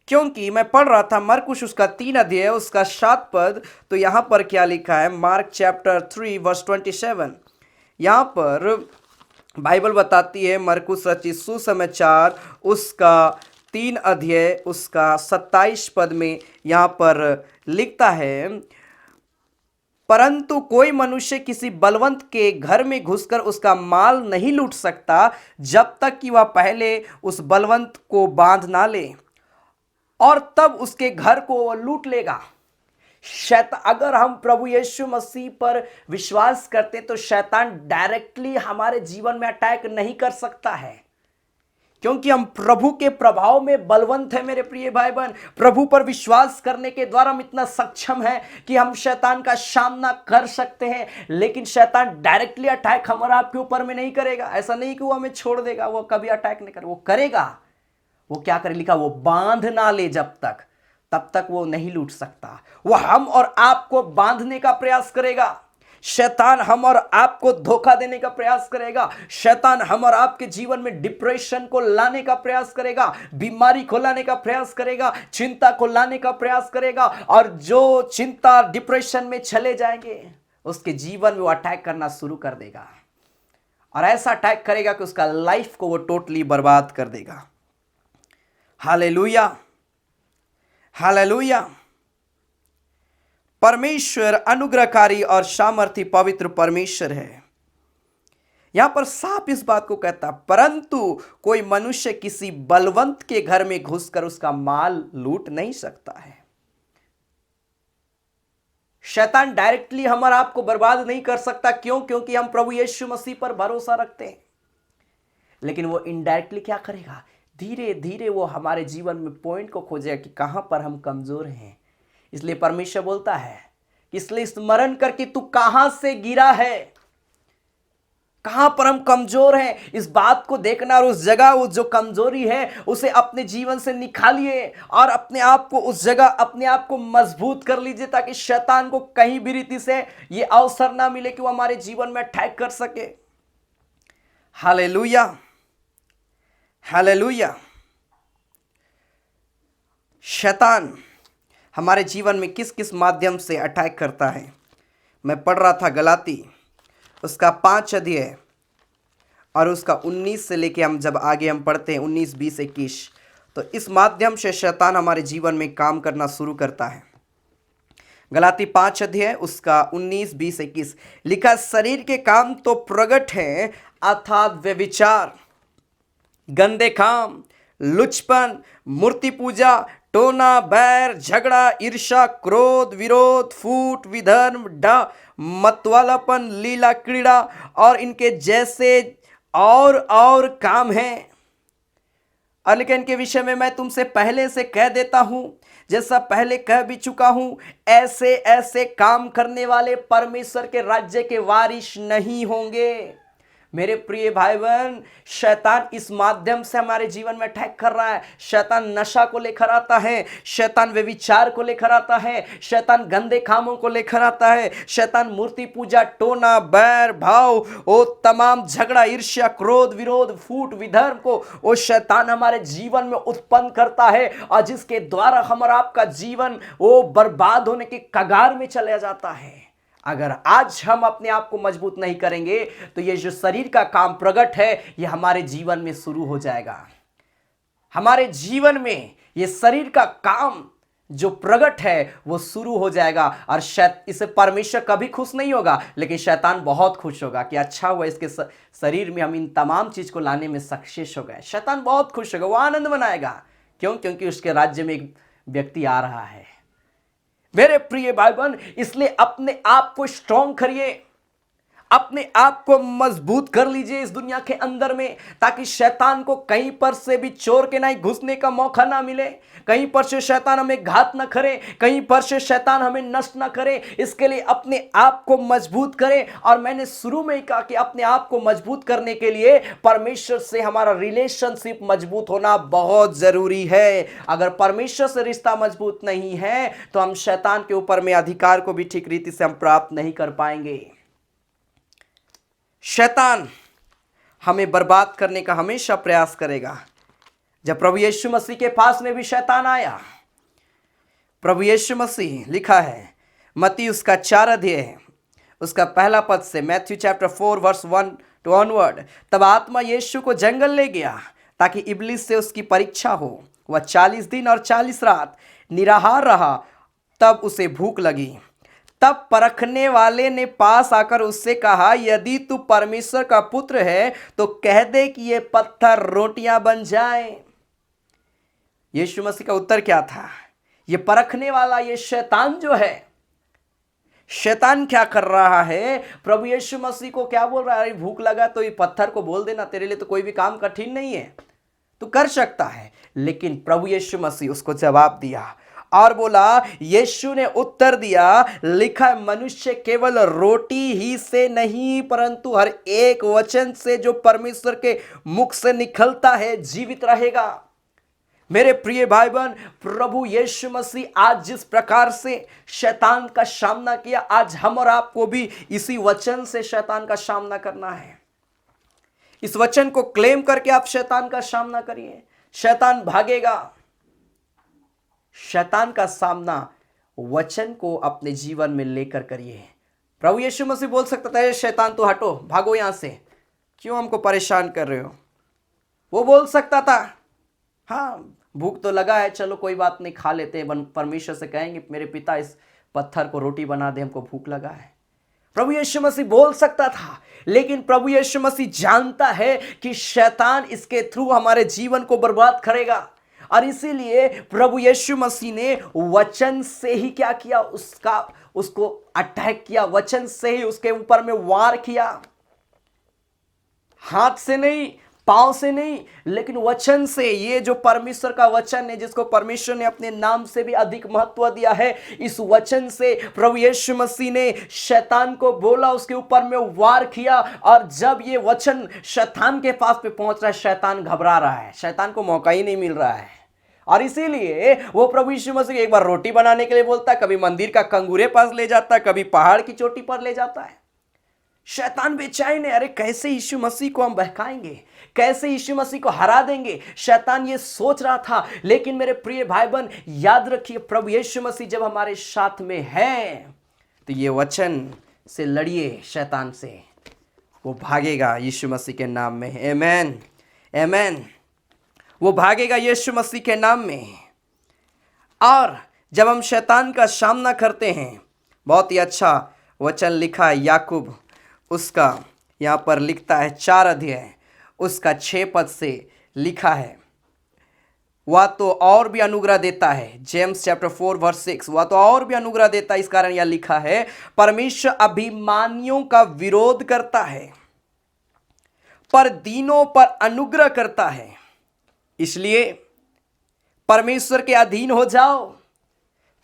क्योंकि मैं पढ़ रहा था मरकुस उसका 3 अध्याय उसका 7 पद, तो यहां पर क्या लिखा है, मार्क चैप्टर 3 वर्स 27, यहां पर बाइबल बताती है, मरकुस रचित सुसमाचार उसका 3 अध्याय उसका 27 पद में यहां पर लिखता है, परंतु कोई मनुष्य किसी बलवंत के घर में घुसकर उसका माल नहीं लूट सकता जब तक कि वह पहले उस बलवंत को बांध ना ले, और तब उसके घर को वह लूट लेगा। अगर हम प्रभु यीशु मसीह पर विश्वास करते तो शैतान डायरेक्टली हमारे जीवन में अटैक नहीं कर सकता है, क्योंकि हम प्रभु के प्रभाव में बलवंत है मेरे प्रिय भाई बहन। प्रभु पर विश्वास करने के द्वारा हम इतना सक्षम हैं कि हम शैतान का सामना कर सकते हैं। लेकिन शैतान डायरेक्टली अटैक हमारा आपके ऊपर में नहीं करेगा। ऐसा नहीं कि वो हमें छोड़ देगा, वो कभी अटैक नहीं करेगा, वो करेगा। वो क्या करे, लिखा, वो बांध ना ले जब तक, तब तक वो नहीं लूट सकता। वो हम और आपको बांधने का प्रयास करेगा। शैतान हम और आपको धोखा देने का प्रयास करेगा। शैतान हम और आपके जीवन में डिप्रेशन को लाने का प्रयास करेगा, बीमारी को लाने का प्रयास करेगा, चिंता को लाने का प्रयास करेगा। और जो चिंता डिप्रेशन में चले जाएंगे उसके जीवन में वो अटैक करना शुरू कर देगा, और ऐसा अटैक करेगा कि उसका लाइफ को वो टोटली बर्बाद कर देगा। Hallelujah, hallelujah. परमेश्वर अनुग्रहकारी और सामर्थी पवित्र परमेश्वर है। यहां पर साफ इस बात को कहता, परंतु कोई मनुष्य किसी बलवंत के घर में घुसकर उसका माल लूट नहीं सकता है। शैतान डायरेक्टली हम और आपको बर्बाद नहीं कर सकता। क्यों? क्योंकि हम प्रभु यीशु मसीह पर भरोसा रखते हैं। लेकिन वो इनडायरेक्टली क्या करेगा? धीरे धीरे वो हमारे जीवन में पॉइंट को खोजेगा कि कहां पर हम कमजोर हैं। इसलिए परमेश्वर बोलता है कि इसलिए स्मरण कर कि तू कहां से गिरा है, कहां पर हम कमजोर हैं, इस बात को देखना और उस जगह वो जो कमजोरी है उसे अपने जीवन से निकालिए और अपने आप को उस जगह अपने आप को मजबूत कर लीजिए, ताकि शैतान को कहीं भी रीति से ये अवसर ना मिले कि वो हमारे जीवन में अटैक कर सके। Hallelujah, hallelujah. शैतान हमारे जीवन में किस किस माध्यम से अटैक करता है? मैं पढ़ रहा था गलाती उसका 5 अध्याय और उसका 19 से लेके हम जब आगे हम पढ़ते हैं 19, 20, 21, तो इस माध्यम से शैतान हमारे जीवन में काम करना शुरू करता है। गलाती 5 अध्याय उसका 19, 20, 21 लिखा, शरीर के काम तो प्रगट हैं, अर्थात व्यभिचार, गंदे काम, लुचपन, मूर्ति पूजा, टोना, बैर, झगड़ा, ईर्ष्या, क्रोध, विरोध, फूट, विधर्म, मतवालापन, लीला क्रीड़ा और इनके जैसे और काम हैं। और लेकिन इनके विषय में मैं तुमसे पहले से कह देता हूं, जैसा पहले कह भी चुका हूं, ऐसे ऐसे काम करने वाले परमेश्वर के राज्य के वारिस नहीं होंगे। मेरे प्रिय भाई बहन, शैतान इस माध्यम से हमारे जीवन में अटैक कर रहा है। शैतान नशा को लेकर आता है, शैतान व्यभिचार को लेकर आता है, शैतान गंदे कामों को लेकर आता है, शैतान मूर्ति पूजा, टोना, बैर भाव, वो तमाम झगड़ा, ईर्ष्या, क्रोध, विरोध, फूट, विधर्म को वो शैतान हमारे जीवन में उत्पन्न करता है, और जिसके द्वारा हमारा आपका जीवन वो बर्बाद होने के कगार में चला जाता है। अगर आज हम अपने आप को मजबूत नहीं करेंगे तो ये जो शरीर का काम प्रगट है ये हमारे जीवन में शुरू हो जाएगा। हमारे जीवन में ये शरीर का काम जो प्रगट है वो शुरू हो जाएगा, और इससे परमेश्वर कभी खुश नहीं होगा, लेकिन शैतान बहुत खुश होगा कि अच्छा हुआ इसके शरीर में हम इन तमाम चीज को लाने में सक्सेस हो गए। शैतान बहुत खुश होगा, वो आनंद मनाएगा। क्यों? क्योंकि उसके राज्य में एक व्यक्ति आ रहा है। मेरे प्रिय भाई बहन, इसलिए अपने आप को स्ट्रॉन्ग करिए, अपने आप को मजबूत कर लीजिए इस दुनिया के अंदर में, ताकि शैतान को कहीं पर से भी चोर के नहीं घुसने का मौका ना मिले, कहीं पर से शैतान हमें घात ना करे, कहीं पर से शैतान हमें नष्ट ना करे। इसके लिए अपने आप को मजबूत करें। और मैंने शुरू में ही कहा कि अपने आप को मजबूत करने के लिए परमेश्वर से हमारा रिलेशनशिप मजबूत होना बहुत जरूरी है। अगर परमेश्वर से रिश्ता मजबूत नहीं है तो हम शैतान के ऊपर में अधिकार को भी ठीक रीति से हम प्राप्त नहीं कर पाएंगे। शैतान हमें बर्बाद करने का हमेशा प्रयास करेगा। जब प्रभु यीशु मसीह के पास में भी शैतान आया, प्रभु यीशु मसीह लिखा है मत्ती उसका 4 अध्याय उसका पहला पद से, Matthew chapter 4 verse 1 to onward, तब आत्मा यीशु को जंगल ले गया ताकि इब्लिस से उसकी परीक्षा हो। वह 40 दिन और 40 रात निराहार रहा, तब उसे भूख लगी। तब परखने वाले ने पास आकर उससे कहा, यदि तू परमेश्वर का पुत्र है तो कह दे कि ये पत्थर रोटियां बन जाए। यीशु मसीह का उत्तर क्या था? ये परखने वाला ये शैतान जो है, शैतान क्या कर रहा है? प्रभु यीशु मसीह को क्या बोल रहा है? अरे भूख लगा तो ये पत्थर को बोल देना, तेरे लिए तो कोई भी काम कठिन नहीं है, तू कर सकता है। लेकिन प्रभु यीशु मसीह उसको जवाब दिया और बोला, यीशु ने उत्तर दिया, लिखा है मनुष्य केवल रोटी ही से नहीं परंतु हर एक वचन से जो परमेश्वर के मुख से निकलता है जीवित रहेगा। मेरे प्रिय भाई बहन, प्रभु यीशु मसीह आज जिस प्रकार से शैतान का सामना किया, आज हम और आपको भी इसी वचन से शैतान का सामना करना है। इस वचन को क्लेम करके आप शैतान का सामना करिए, शैतान भागेगा। शैतान का सामना वचन को अपने जीवन में लेकर करिए। प्रभु यीशु मसीह बोल सकता था, शैतान तो हटो, भागो यहां से, क्यों हमको परेशान कर रहे हो। वो बोल सकता था, हाँ भूख तो लगा है, चलो कोई बात नहीं, खा लेते हैं। परमेश्वर से कहेंगे, मेरे पिता इस पत्थर को रोटी बना दे, हमको भूख लगा है। प्रभु यीशु मसीह बोल सकता था, लेकिन प्रभु यीशु मसीह जानता है कि शैतान इसके थ्रू हमारे जीवन को बर्बाद करेगा, और इसीलिए प्रभु यीशु मसीह ने वचन से ही क्या किया, उसको अटैक किया, वचन से ही उसके ऊपर में वार किया। हाथ से नहीं, पांव से नहीं, लेकिन वचन से। ये जो परमेश्वर का वचन है, जिसको परमेश्वर ने अपने नाम से भी अधिक महत्व दिया है, इस वचन से प्रभु यीशु मसीह ने शैतान को बोला, उसके ऊपर में वार किया। और जब ये वचन शैतान के पास पे पहुंच रहा है, शैतान घबरा रहा है, शैतान को मौका ही नहीं मिल रहा है। और इसीलिए वो प्रभु यीशु मसीह एक बार रोटी बनाने के लिए बोलता है, कभी मंदिर का कंगूरे पास ले जाता है, कभी पहाड़ की चोटी पर ले जाता है। शैतान बेचैन है, अरे कैसे यीशु मसीह को हम बहकाएंगे, कैसे यीशु मसीह को हरा देंगे। शैतान ये सोच रहा था। लेकिन मेरे प्रिय भाई बहन, याद रखिए, प्रभु यीशु मसीह जब हमारे साथ में है, तो ये वचन से लड़िए शैतान से, वो भागेगा यीशु मसीह के नाम में। आमेन, आमेन। वो भागेगा यीशु मसीह के नाम में। और जब हम शैतान का सामना करते हैं, बहुत ही अच्छा वचन लिखा है याकूब, उसका यहाँ पर लिखता है 4 अध्याय उसका 6 पद से लिखा है, वह तो और भी अनुग्रह देता है। जेम्स चैप्टर 4 वर्स 6, वह तो और भी अनुग्रह देता है। इस कारण यह लिखा है, परमेश्वर अभिमानियों का विरोध करता है, पर दीनों पर अनुग्रह करता है। इसलिए परमेश्वर के अधीन हो जाओ।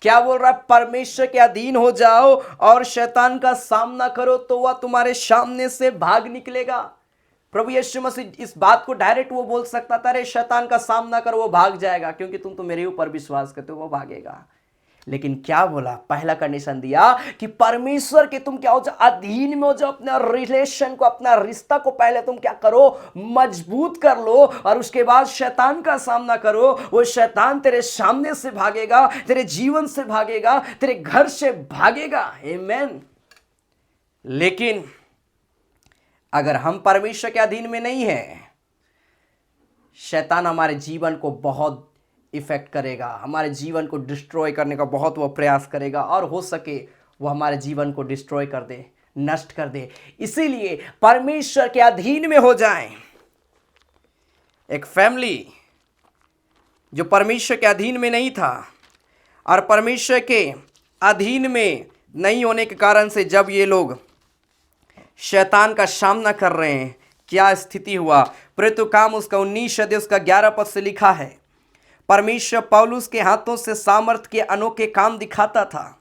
क्या बोल रहा है? परमेश्वर के अधीन हो जाओ और शैतान का सामना करो, तो वह तुम्हारे सामने से भाग निकलेगा। प्रभु यीशु मसीह इस बात को डायरेक्ट वो बोल सकता था, अरे शैतान का सामना करो, वो भाग जाएगा, क्योंकि तुम तो मेरे ऊपर विश्वास करते हो, वो भागेगा। लेकिन क्या बोला? पहला कंडीशन दिया कि परमेश्वर के तुम क्या हो जाओ, अधीन में हो जाओ। अपना रिलेशन को, अपना रिश्ता को पहले तुम क्या करो, मजबूत कर लो, और उसके बाद शैतान का सामना करो। वो शैतान तेरे सामने से भागेगा, तेरे जीवन से भागेगा, तेरे घर से भागेगा। आमेन। लेकिन अगर हम परमेश्वर के अधीन में नहीं है, शैतान हमारे जीवन को बहुत इफेक्ट करेगा, हमारे जीवन को डिस्ट्रॉय करने का बहुत वो प्रयास करेगा, और हो सके वो हमारे जीवन को डिस्ट्रॉय कर दे, नष्ट कर दे। इसीलिए परमेश्वर के अधीन में हो जाएं। एक फैमिली जो परमेश्वर के अधीन में नहीं था, और परमेश्वर के अधीन में नहीं होने के कारण से जब ये लोग शैतान का सामना कर रहे हैं, क्या स्थिति हुआ? प्रेरितों काम उसका 19 अध्याय उसका 11 पद से लिखा है, परमेश्वर पौलुस के हाथों से सामर्थ के अनोखे काम दिखाता था,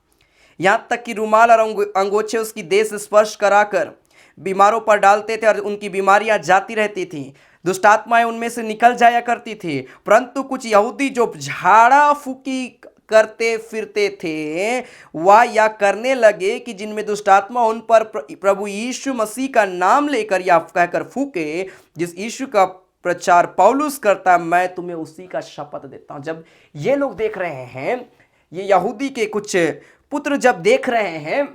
यहाँ तक कि रुमाल और अंगोछे उसकी देह से स्पर्श कराकर बीमारों पर डालते थे, और उनकी बीमारियां जाती रहती थीं। दुष्ट आत्माएं उनमें से निकल जाया करती थी। परंतु कुछ यहूदी जो झाड़ा फूकी करते फिरते थे, वह यह करने लगे कि जिनमें दुष्ट आत्मा उन पर प्रभु यीशु मसीह का नाम लेकर या कहकर फूके, जिस यीशु का प्रचार पौलुस करता, मैं तुम्हें उसी का शपथ देता हूं। जब ये लोग देख रहे हैं, ये यहूदी के कुछ पुत्र जब देख रहे हैं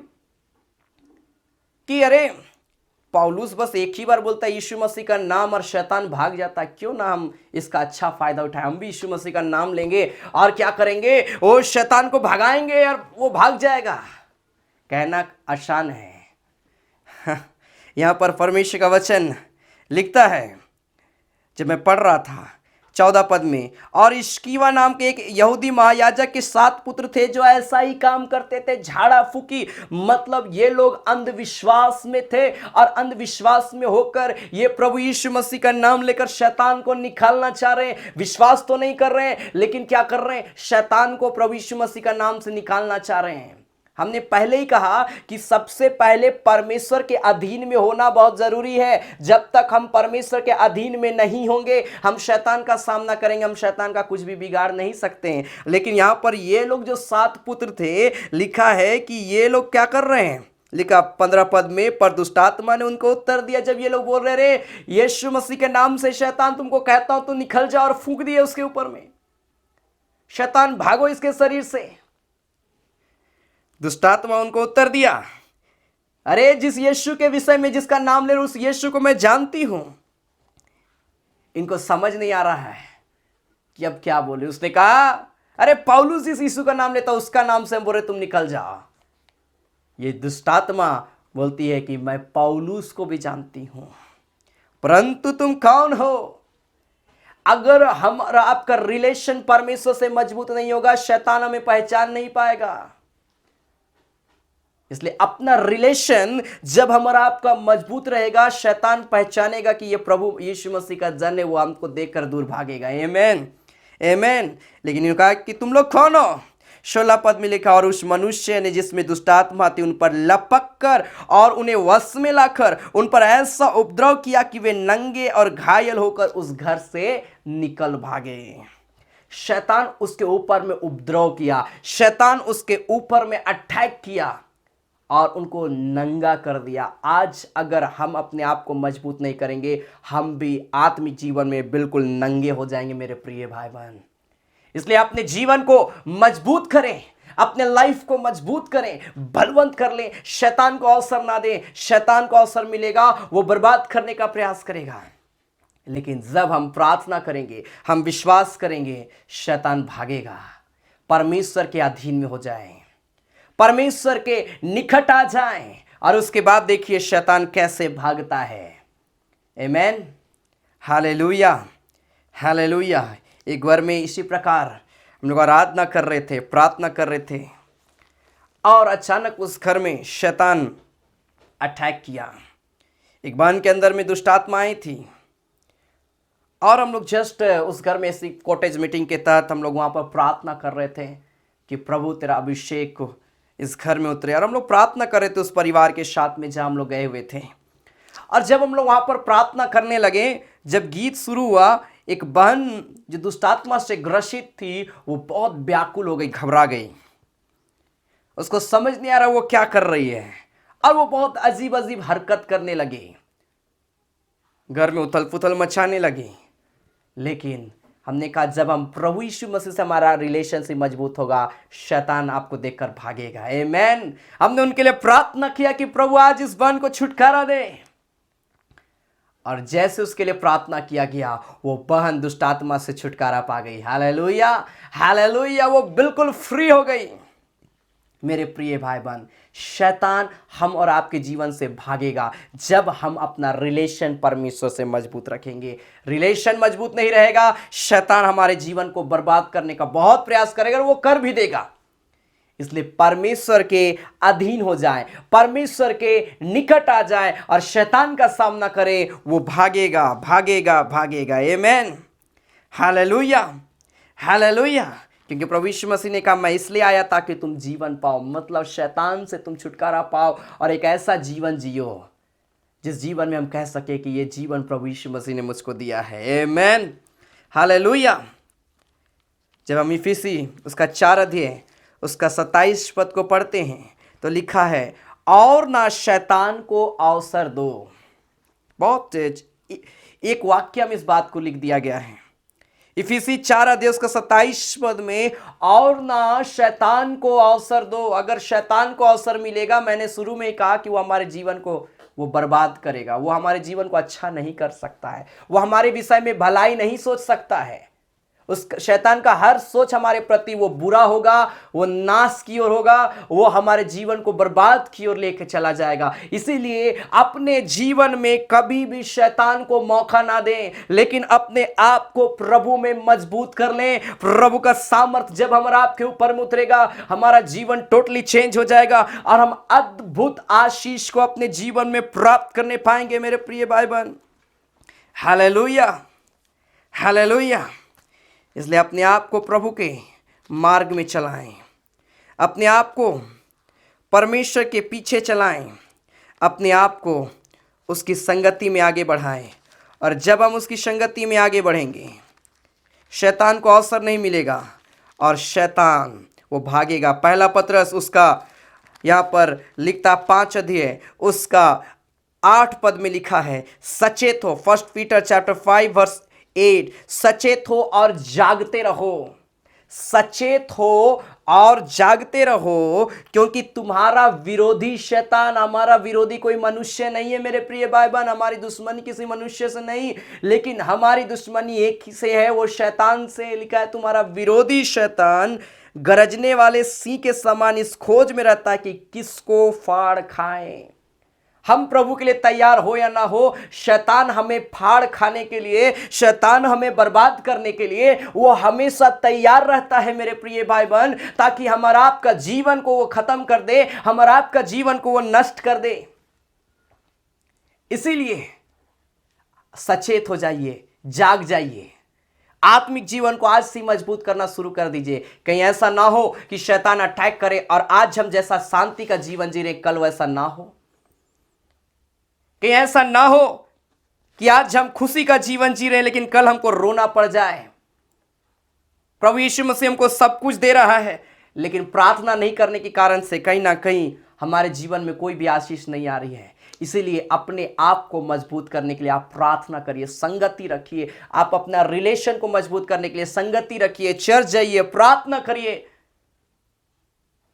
कि अरे पौलुस बस एक ही बार बोलता है यीशु मसीह का नाम और शैतान भाग जाता है, क्यों ना हम इसका अच्छा फायदा उठाएं, हम भी यीशु मसीह का नाम लेंगे और क्या करेंगे, वो शैतान को भगाएंगे और वो भाग जाएगा। कहना आसान है। यहां पर परमेश्वर का वचन लिखता है, जब मैं पढ़ रहा था 14 पद में, और इश्कीवा नाम के एक यहूदी महायाजक के 7 पुत्र थे जो ऐसा ही काम करते थे, झाड़ा फूकी। मतलब ये लोग अंधविश्वास में थे, और अंधविश्वास में होकर ये प्रभु यीशु मसीह का नाम लेकर शैतान को निकालना चाह रहे हैं। विश्वास तो नहीं कर रहे हैं, लेकिन क्या कर रहे हैं, शैतान को प्रभु यीशु मसीह का नाम से निकालना चाह रहे हैं। हमने पहले ही कहा कि सबसे पहले परमेश्वर के अधीन में होना बहुत जरूरी है। जब तक हम परमेश्वर के अधीन में नहीं होंगे, हम शैतान का सामना करेंगे, हम शैतान का कुछ भी बिगाड़ नहीं सकते हैं। लेकिन यहां पर ये लोग जो 7 पुत्र थे, लिखा है कि ये लोग क्या कर रहे हैं, लिखा 15 पद में, पर दुष्ट आत्मा ने उनको उत्तर दिया। जब ये लोग बोल रहे रे यीशु मसीह के नाम से शैतान तुमको कहता हूं तो निकल जा, और फूंक दिए उसके ऊपर में, शैतान भागो इसके शरीर से। दुष्टात्मा उनको उत्तर दिया, अरे जिस यीशु के विषय में जिसका नाम ले रहे उस यीशु को मैं जानती हूं। इनको समझ नहीं आ रहा है कि अब क्या बोले। उसने कहा, अरे पौलुस जिस यीशु का नाम लेता उसका नाम से हम बोल रहे तुम निकल जाओ। ये दुष्टात्मा बोलती है कि मैं पौलुस को भी जानती हूं, परंतु तुम कौन हो। अगर हमारा आपका रिलेशन परमेश्वर से मजबूत नहीं होगा, शैतान हमें पहचान नहीं पाएगा। इसलिए अपना रिलेशन जब हमारा आपका मजबूत रहेगा, शैतान पहचानेगा कि ये प्रभु यीशु मसीह का जन है, वो हमको देखकर दूर भागेगा। आमेन, आमेन। लेकिन इन्होंने कहा कि तुम लोग कौन हो। 16 पद में लिखा, और उस मनुष्य ने जिसमें दुष्टात्मा थी उन पर लपक कर और उन्हें वश में लाकर उन पर ऐसा उपद्रव किया कि वे नंगे और घायल होकर उस घर से निकल भागे। शैतान उसके ऊपर में उपद्रव किया, शैतान उसके ऊपर में अटैक किया और उनको नंगा कर दिया। आज अगर हम अपने आप को मजबूत नहीं करेंगे, हम भी आत्मिक जीवन में बिल्कुल नंगे हो जाएंगे मेरे प्रिय भाई बहन। इसलिए अपने जीवन को मजबूत करें, अपने लाइफ को मजबूत करें, बलवंत कर लें, शैतान को अवसर ना दें। शैतान को अवसर मिलेगा, वो बर्बाद करने का प्रयास करेगा। लेकिन जब हम प्रार्थना करेंगे, हम विश्वास करेंगे, शैतान भागेगा। परमेश्वर के अधीन में हो जाएं, परमेश्वर के निकट आ जाएं, और उसके बाद देखिए शैतान कैसे भागता है। आमेन, हालेलुया, हालेलुया। एक बार में इसी प्रकार हम लोग आराधना कर रहे थे, प्रार्थना कर रहे थे, और अचानक उस घर में शैतान अटैक किया। एक बहन के अंदर में दुष्ट आत्माएं थी, और हम लोग जस्ट उस घर में ऐसी कॉटेज मीटिंग के तहत हम लोग वहाँ पर प्रार्थना कर रहे थे कि प्रभु तेरा अभिषेक को इस घर में उतरे। और हम लोग प्रार्थना कर रहे थे उस परिवार के साथ में जहाँ हम लोग गए हुए थे। और जब हम लोग वहाँ पर प्रार्थना करने लगे, जब गीत शुरू हुआ, एक बहन जो दुष्टात्मा से ग्रसित थी वो बहुत व्याकुल हो गई, घबरा गई। उसको समझ नहीं आ रहा वो क्या कर रही है, और वो बहुत अजीब अजीब हरकत करने लगी, घर में उथल पुथल मचाने लगी। लेकिन हमने कहा जब हम प्रभु यीशु मसीह से हमारा रिलेशनशिप मजबूत होगा, शैतान आपको देखकर भागेगा। आमेन। हमने उनके लिए प्रार्थना किया कि प्रभु आज इस बहन को छुटकारा दे, और जैसे उसके लिए प्रार्थना किया गया, वो बहन दुष्ट आत्मा से छुटकारा पा गई। Hallelujah, hallelujah. वो बिल्कुल फ्री हो गई। मेरे प्रिय भाई बहन, शैतान हम और आपके जीवन से भागेगा जब हम अपना रिलेशन परमेश्वर से मजबूत रखेंगे। रिलेशन मजबूत नहीं रहेगा, शैतान हमारे जीवन को बर्बाद करने का बहुत प्रयास करेगा, और वो कर भी देगा। इसलिए परमेश्वर के अधीन हो जाए, परमेश्वर के निकट आ जाए और शैतान का सामना करे, वो भागेगा, भागेगा, भागेगा। आमेन, हालेलुया, हालेलुया। क्योंकि प्रभु यीशु मसीह ने कहा मैं इसलिए आया ताकि तुम जीवन पाओ, मतलब शैतान से तुम छुटकारा पाओ और एक ऐसा जीवन जियो जिस जीवन में हम कह सके कि ये जीवन प्रभु यीशु मसीह ने मुझको दिया है। आमेन, हालेलुया। जब हम इफिसी उसका 4 अध्याय उसका 27 पद को पढ़ते हैं तो लिखा है, और ना शैतान को अवसर दो। बहुत एक वाक्य में इस बात को लिख दिया गया है, इफिसी 4 अध्याय उसका 27 पद में, और ना शैतान को अवसर दो। अगर शैतान को अवसर मिलेगा, मैंने शुरू में ही कहा कि वो हमारे जीवन को वो बर्बाद करेगा, वो हमारे जीवन को अच्छा नहीं कर सकता है, वो हमारे विषय में भलाई नहीं सोच सकता है। उस शैतान का हर सोच हमारे प्रति वो बुरा होगा, वो नाश की ओर होगा, वो हमारे जीवन को बर्बाद की ओर लेकर चला जाएगा। इसीलिए अपने जीवन में कभी भी शैतान को मौका ना दें, लेकिन अपने आप को प्रभु में मजबूत कर लें। प्रभु का सामर्थ जब हमारा आपके ऊपर में उतरेगा, हमारा जीवन टोटली चेंज हो जाएगा और हम अद्भुत आशीष को अपने जीवन में प्राप्त करने पाएंगे। मेरे प्रिय भाई बहन, हालेलुया, हालेलुया। इसलिए अपने आप को प्रभु के मार्ग में चलाएं, अपने आप को परमेश्वर के पीछे चलाएं, अपने आप को उसकी संगति में आगे बढ़ाएं। और जब हम उसकी संगति में आगे बढ़ेंगे, शैतान को अवसर नहीं मिलेगा और शैतान वो भागेगा। पहला पत्रस उसका यहाँ पर लिखता 5 अध्याय उसका 8 पद में लिखा है, सचेत हो। 1 पीटर चैप्टर 5 वर्स 8, सचेत हो और जागते रहो। सचेत हो और जागते रहो, क्योंकि तुम्हारा विरोधी शैतान, हमारा विरोधी कोई मनुष्य नहीं है मेरे प्रिय भाई बहन। हमारी दुश्मनी किसी मनुष्य से नहीं, लेकिन हमारी दुश्मनी एक ही से है, वो शैतान से। लिखा है तुम्हारा विरोधी शैतान गरजने वाले सिंह के समान इस खोज में रहता है कि किसको फाड़ खाए। हम प्रभु के लिए तैयार हो या ना हो, शैतान हमें फाड़ खाने के लिए, शैतान हमें बर्बाद करने के लिए वो हमेशा तैयार रहता है मेरे प्रिय भाई बहन, ताकि हमारा आपका जीवन को वो खत्म कर दे, हमारा आपका जीवन को वो नष्ट कर दे। इसीलिए सचेत हो जाइए, जाग जाइए, आत्मिक जीवन को आज से मजबूत करना शुरू कर दीजिए। कहीं ऐसा ना हो कि शैतान अटैक करे और आज हम जैसा शांति का जीवन जी रहे कल वैसा ना हो। कहीं ऐसा ना हो कि आज हम खुशी का जीवन जी रहे हैं लेकिन कल हमको रोना पड़ जाए। प्रभु यीशु मसीह हमको सब कुछ दे रहा है, लेकिन प्रार्थना नहीं करने के कारण से कहीं ना कहीं हमारे जीवन में कोई भी आशीष नहीं आ रही है। इसीलिए अपने आप को मजबूत करने के लिए आप प्रार्थना करिए, संगति रखिए। आप अपना रिलेशन को मजबूत करने के लिए संगति रखिए, चर्च जाइए, प्रार्थना करिए।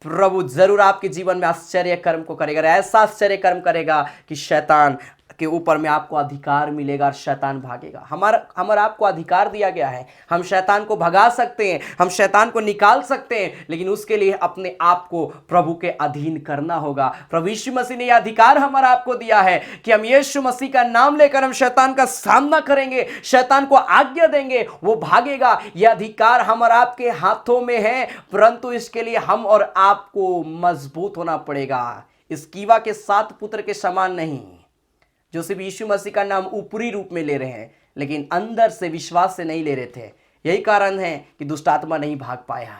प्रभु जरूर आपके जीवन में आश्चर्य कर्म को करेगा, ऐसा आश्चर्य कर्म करेगा कि शैतान के ऊपर में आपको अधिकार मिलेगा और शैतान भागेगा। हमारा आपको अधिकार दिया गया है, हम शैतान को भगा सकते हैं, हम शैतान को निकाल सकते हैं, लेकिन उसके लिए अपने आप को प्रभु के अधीन करना होगा। प्रभु यीशु मसीह ने यह अधिकार हमारा आपको दिया है कि हम यीशु मसीह का नाम लेकर हम शैतान का सामना करेंगे, शैतान को आज्ञा देंगे, वो भागेगा। यह अधिकार हमारा आपके हाथों में है, परंतु इसके लिए हम और आपको मजबूत होना पड़ेगा। इस कीवा के 7 पुत्र के समान नहीं, जो सिर्फ यीशु मसीह का नाम ऊपरी रूप में ले रहे हैं लेकिन अंदर से विश्वास से नहीं ले रहे थे। यही कारण है कि दुष्ट आत्मा नहीं भाग पाया।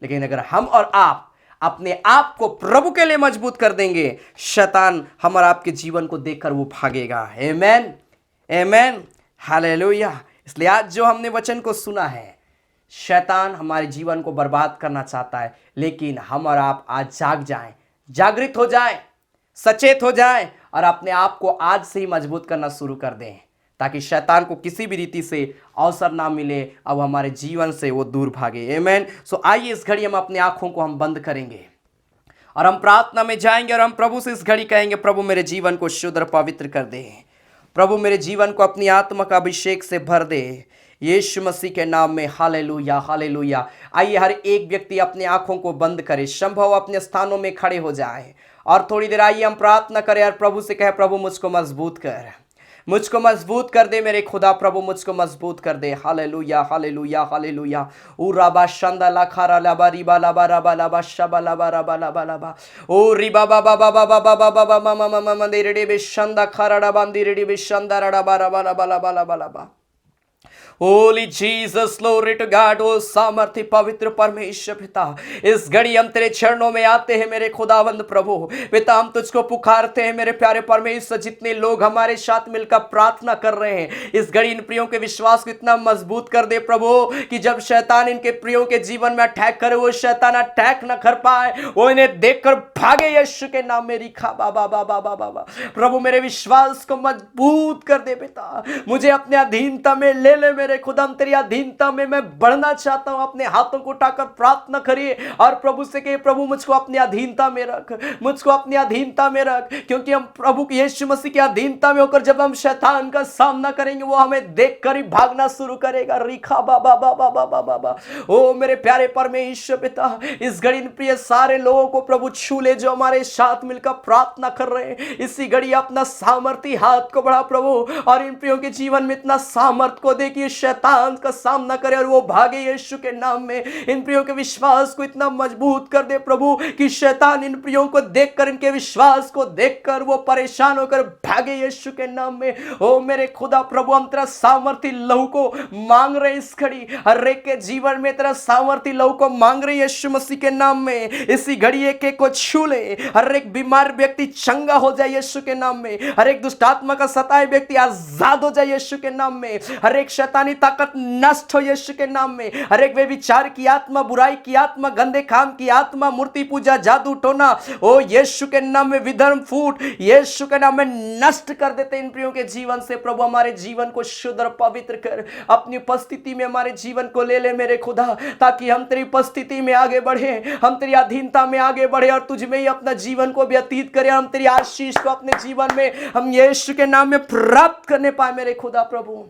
लेकिन अगर हम और आप अपने आप को प्रभु के लिए मजबूत कर देंगे, शैतान हमारा आपके जीवन को देखकर वो भागेगा। आमेन, आमेन, हालेलुया। इसलिए आज जो हमने वचन को सुना है, शैतान हमारे जीवन को बर्बाद करना चाहता है, लेकिन हम और आप आज जाग जाएं, जागृत हो जाएं, सचेत हो जाएं और अपने आप को आज से ही मजबूत करना शुरू कर दें, ताकि शैतान को किसी भी रीति से अवसर ना मिले, अब हमारे जीवन से वो दूर भागे। आमेन। सो आइए इस घड़ी हम अपनी आंखों को हम बंद करेंगे और हम प्रार्थना में जाएंगे और हम प्रभु से इस घड़ी कहेंगे, प्रभु मेरे जीवन को शुद्ध और पवित्र कर दे, प्रभु मेरे जीवन को अपनी आत्मा का अभिषेक से भर दे, यीशु मसीह के नाम में। Hallelujah, hallelujah. आइए हर एक व्यक्ति अपनी आंखों को बंद करे, संभव अपने स्थानों में खड़े हो जाए और थोड़ी देर आइए हम प्रार्थना करें और प्रभु से कहे, प्रभु मुझको मजबूत कर, मुझको मजबूत कर दे मेरे खुदा, प्रभु मुझको मजबूत कर दे। Hallelujah, hallelujah, hallelujah. ओ राबा शंदा ला खारा लाबा रिबा लाबा राबा लाबा शबा लाबा राबा लाबा लाबा ओ रिबा बाबा बाबा बाबा बाबा बाबा मामा मामा देरेडे बे शंदा खारा डाबा देरेडे बे शंदा राबा राबा लाबा लाबा लाबा लाबा। Holy Jesus, glory to God। ओ सामर्थ्य पवित्र परमेश्वर पिता, इस घड़ी हम तेरे चरणों में आते हैं मेरे खुदावंद प्रभु पिता, हम तुझको पुकारते हैं मेरे प्यारे परमेश्वर। जितने लोग हमारे साथ मिलकर प्रार्थना कर रहे हैं, इस घड़ी इन प्रियों के विश्वास को इतना मजबूत कर दे प्रभु कि जब शैतान इनके प्रियों के जीवन में अटैक करे, वो शैतान अटैक न कर पाए, वो इन्हें देखकर भागे यीशु के नाम में। रिखा बाबा बाबा बाबा बाबा। प्रभु मेरे विश्वास को मजबूत कर दे पिता, मुझे अपने अधीनता में ले ले मेरे खुदा, तेरी अधीनता में मैं बढ़ना चाहता हूं। अपने हाथों को उठाकर प्रार्थना करिए और प्रभु से कहिए, प्रभु मुझको अपनी अधीनता में रख, मुझको अपनी अधीनता में रख, क्योंकि हम प्रभु की यीशु मसीह की अधीनता में होकर जब हम शैतान का सामना करेंगे, वो हमें देखकर ही भागना शुरू करेगा। रिखा बाबा बाबा बाबा बाबा। ओ मेरे प्यारे परमेश्वर पिता, इस घड़ी प्रिय सारे लोगों को प्रभु छू ले जो हमारे साथ मिलकर प्रार्थना कर रहे हैं। इसी घड़ी अपना सामर्थ्य हाथ को बढ़ा प्रभु और इन प्रियों के जीवन में इतना सामर्थ को दे कि शैतान का सामना करे और वो भागे यीशु के नाम में। इन प्रियों के विश्वास को इतना मजबूत कर दे प्रभु कि शैतान इन प्रियों को देखकर, इनके विश्वास को देखकर वो परेशान होकर भागे यीशु के नाम में। ओ मेरे खुदा प्रभु, हम तेरा सामर्थी लहू को मांग रहे इस घड़ी, हर एक के जीवन में तेरा सामर्थी लहू को मांग रहे यीशु मसीह के नाम में। इसी घड़ी एक एक को छू ले, हर एक बीमार व्यक्ति चंगा हो जाए यीशु के नाम में, हर एक दुष्ट आत्मा का सताए व्यक्ति आजाद हो जाए यीशु के नाम में, हर एक शैतानी ताकत नष्ट हो यीशु के नाम में, हर एक व्यभिचार की आत्मा, बुराई की आत्मा, गंदे काम की आत्मा, मूर्ति पूजा, जादू टोना, ओ यीशु के नाम में विधर्म फूट यीशु के नाम में नष्ट कर देते इन प्रियों के जीवन से। प्रभु हमारे जीवन को शुद्ध और पवित्र कर, अपनी उपस्थिति में हमारे जीवन को ले ले मेरे खुदा, ताकि हम तेरी उपस्थिति में आगे बढ़े, हम तेरी अधीनता में आगे बढ़े और तुझ में ही अपना जीवन को व्यतीत करें। हम तेरी आशीष को अपने जीवन में हम यीशु के नाम में प्राप्त करने पाए मेरे खुदा प्रभु।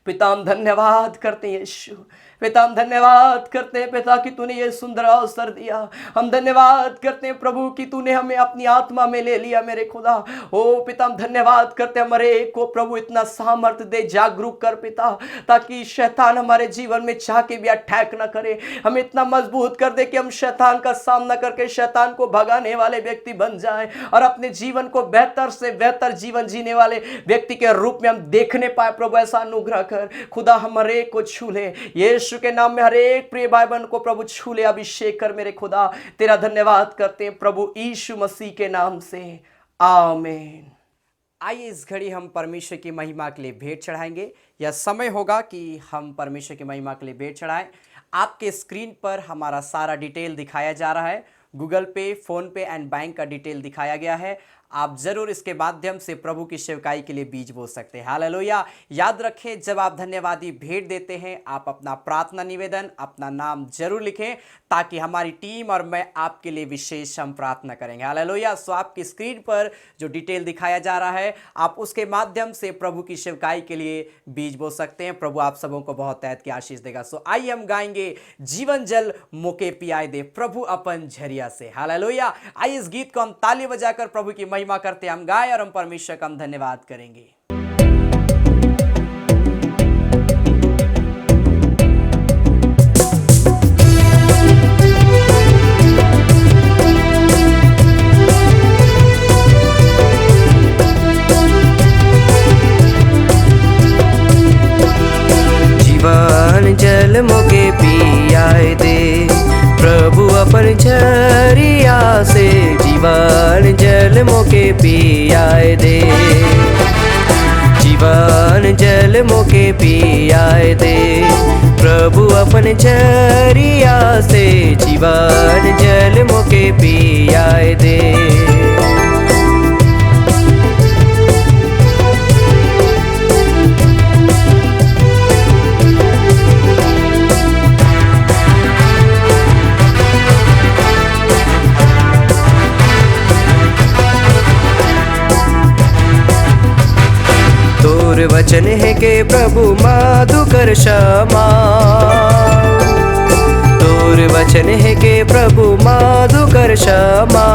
पिता हम धन्यवाद करते हैं यीशु, पिता हम धन्यवाद करते हैं पिता कि तूने ये सुंदर अवसर दिया। हम धन्यवाद करते हैं प्रभु कि तूने हमें अपनी आत्मा में ले लिया मेरे खुदा। ओ पिता हम धन्यवाद करते हैं, हमारे एक को प्रभु इतना सामर्थ्य दे, जागरूक कर पिता, ताकि शैतान हमारे जीवन में चाह के भी अटैक ना करे। हमें इतना मजबूत कर दे कि हम शैतान का सामना करके शैतान को भगाने वाले व्यक्ति बन जाए और अपने जीवन को बेहतर से बेहतर जीवन जीने वाले व्यक्ति के रूप में हम देखने पाए। प्रभु ऐसा अनुग्रह कर खुदा, हमारे को छू ले यीशु के नाम में, हर एक प्रिय भाई बहन को प्रभु छू ले, अभिषेक कर मेरे खुदा। तेरा धन्यवाद करते हैं प्रभु यीशु मसीह के नाम से, आमीन। आइए इस घड़ी हम परमेश्वर की महिमा के लिए भेंट चढ़ाएंगे। यह समय होगा कि हम परमेश्वर की महिमा के लिए भेंट चढ़ाएं। आपके स्क्रीन पर हमारा सारा डिटेल दिखाया जा रहा है, गूगल पे, फोन पे एंड बैंक का डिटेल दिखाया गया है। आप जरूर इसके माध्यम से प्रभु की सेवकाई के लिए बीज बो सकते हैं। हालेलुया। याद रखें, जब आप धन्यवादी भेंट देते हैं, आप अपना प्रार्थना निवेदन, अपना नाम जरूर लिखें, ताकि हमारी टीम और मैं आपके लिए विशेष हम प्रार्थना करेंगे। हालेलुया। सो आपकी स्क्रीन पर जो डिटेल दिखाया जा रहा है, आप उसके माध्यम से प्रभु की सेवकाई के लिए बीज बो सकते हैं। प्रभु आप सबों को बहुत तहत की आशीष देगा। सो आइए हम गाएंगे जीवन जल मोके पियाए दे प्रभु अपन झरिया से। हालेलुया। आइए इस गीत को हम ताली बजाकर प्रभु की महिमा करते, हम गाए और हम परमेश्वर का हम धन्यवाद करेंगे। जीवन जल मोके पियाए दे प्रभु अपन झरिया से, जीवन जल मोके पियाए दे, जीवन जल मोके पियाए दे प्रभु अपन झरिया से, जीवन जल मोके पियाए दे। तोर वचन है के प्रभु माधु कर क्षमा, तोर वचन है के प्रभु माधु कर क्षमा,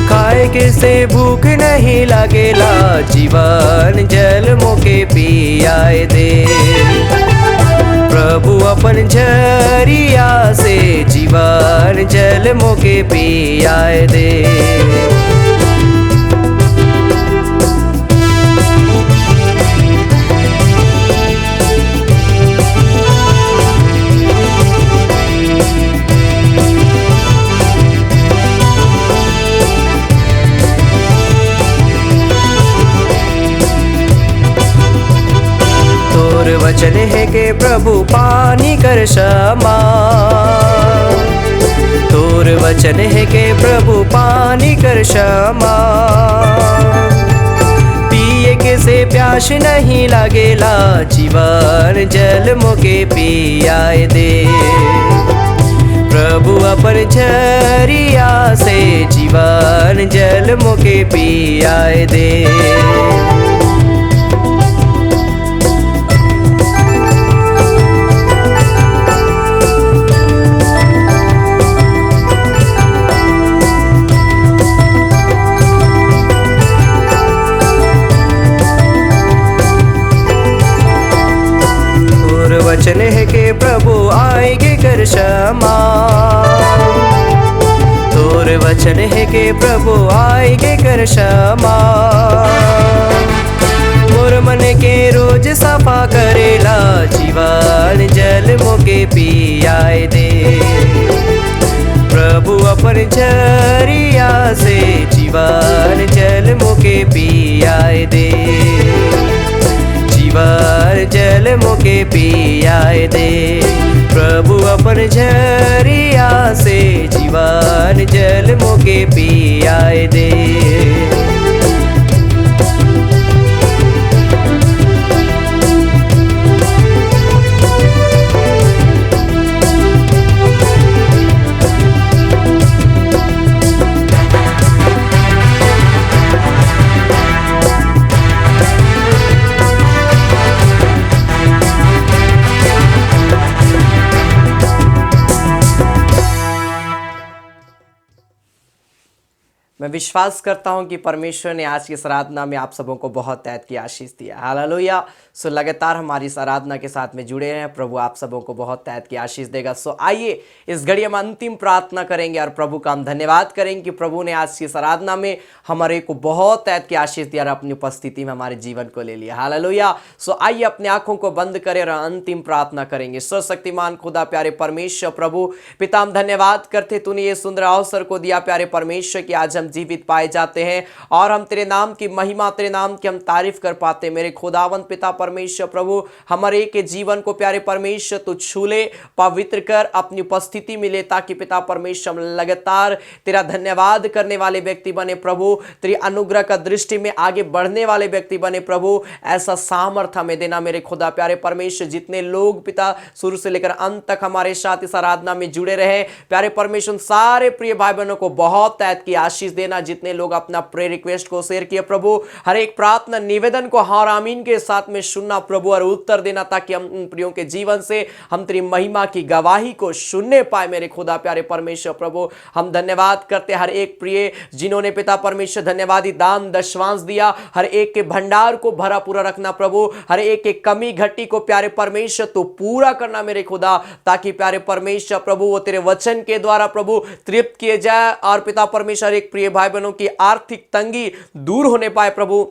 खाए के से भूख नहीं लागेला, जीवन जल मोके पियाए दे प्रभु अपन झरिया से, जीवन जल मोके पियाए दे। तोर वचन है के प्रभु पानी कर क्षमा, तोर वचन है के प्रभु पानी कर क्षमा, पिए के से प्यास नहीं लागेला, जीवन जल मोके पियाए दे प्रभु अपन झरिया से, जीवन जल मोके पियाए दे। वचन है कि प्रभु आएंगे कर क्षमा। तोर वचन है कि प्रभु आएंगे कर क्षमा। मोर मन के रोज सफा करेला, जीवन जल मोके पियाए दे। प्रभु अपन झरिया से जीवन जल मोके पियाए दे। जीवन जल मोके पियाए दे। प्रभु अपन झरिया से जीवन जल मोके पियाए दे। मैं विश्वास करता हूं कि परमेश्वर ने आज की इस आराधना में आप सबों को बहुत तैत की आशीष दिया। हालेलुया। सो लगातार हमारी इस आराधना के साथ में जुड़े रहें, प्रभु आप सबों को बहुत तैत की आशीष देगा। सो आइए इस घड़ी हम अंतिम प्रार्थना करेंगे और प्रभु का हम धन्यवाद करेंगे कि प्रभु ने आज की इस आराधना में हमारे को बहुत तैत की आशीष दिया और अपनी उपस्थिति में हमारे जीवन को ले लिया। हालेलुया। सो आइए अपने आंखों को बंद करें और अंतिम प्रार्थना करेंगे। सर्वशक्तिमान खुदा प्यारे परमेश्वर प्रभु पिता, हम धन्यवाद करते तूने ये सुंदर अवसर को दिया प्यारे परमेश्वर की आज हम जीवित पाए जाते हैं और हम तेरे नाम की महिमा, तेरे नाम की हम तारीफ कर पाते। मेरे खुदावंत पिता परमेश्वर प्रभु, हमारे के जीवन को प्यारे परमेश्वर तू छू ले, पवित्र कर, अपनी उपस्थिति मिले, ताकि पिता परमेश्वर हम लगातार तेरा धन्यवाद करने वाले व्यक्ति बने प्रभु। तेरी अनुग्रह का दृष्टि में आगे बढ़ने वाले व्यक्ति बने प्रभु। ऐसा सामर्थ्य हमें देना मेरे खुदा प्यारे परमेश्वर। जितने लोग पिता शुरू से लेकर अंत तक हमारे साथ इस आराधना में जुड़े रहे प्यारे परमेश्वर, सारे प्रिय भाई बहनों को बहुत तैत की आशीष देना। जितने लोग अपना प्रे रिक्वेस्ट को शेयर किए प्रभु, हर एक प्रार्थना निवेदन को हाँ और आमीन के साथ में सुनना प्रभु और उत्तर देना, ताकि हम उन प्रियों के जीवन से हम तेरी महिमा की गवाही को सुनने पाए मेरे खुदा प्यारे परमेश्वर प्रभु। हम धन्यवाद करते हर एक प्रिय जिन्होंने पिता परमेश्वर धन्यवादी दान दशवांश दिया, हर एक के भंडार को भरा पूरा रखना प्रभु। हर एक के कमी घटी को प्यारे परमेश्वर तो पूरा करना मेरे खुदा, ताकि प्यारे परमेश्वर प्रभु वो तेरे वचन के द्वारा प्रभु तृप्त किए जाए और पिता परमेश्वर एक प्रिय भाई बहनों की आर्थिक तंगी दूर होने पाए प्रभु।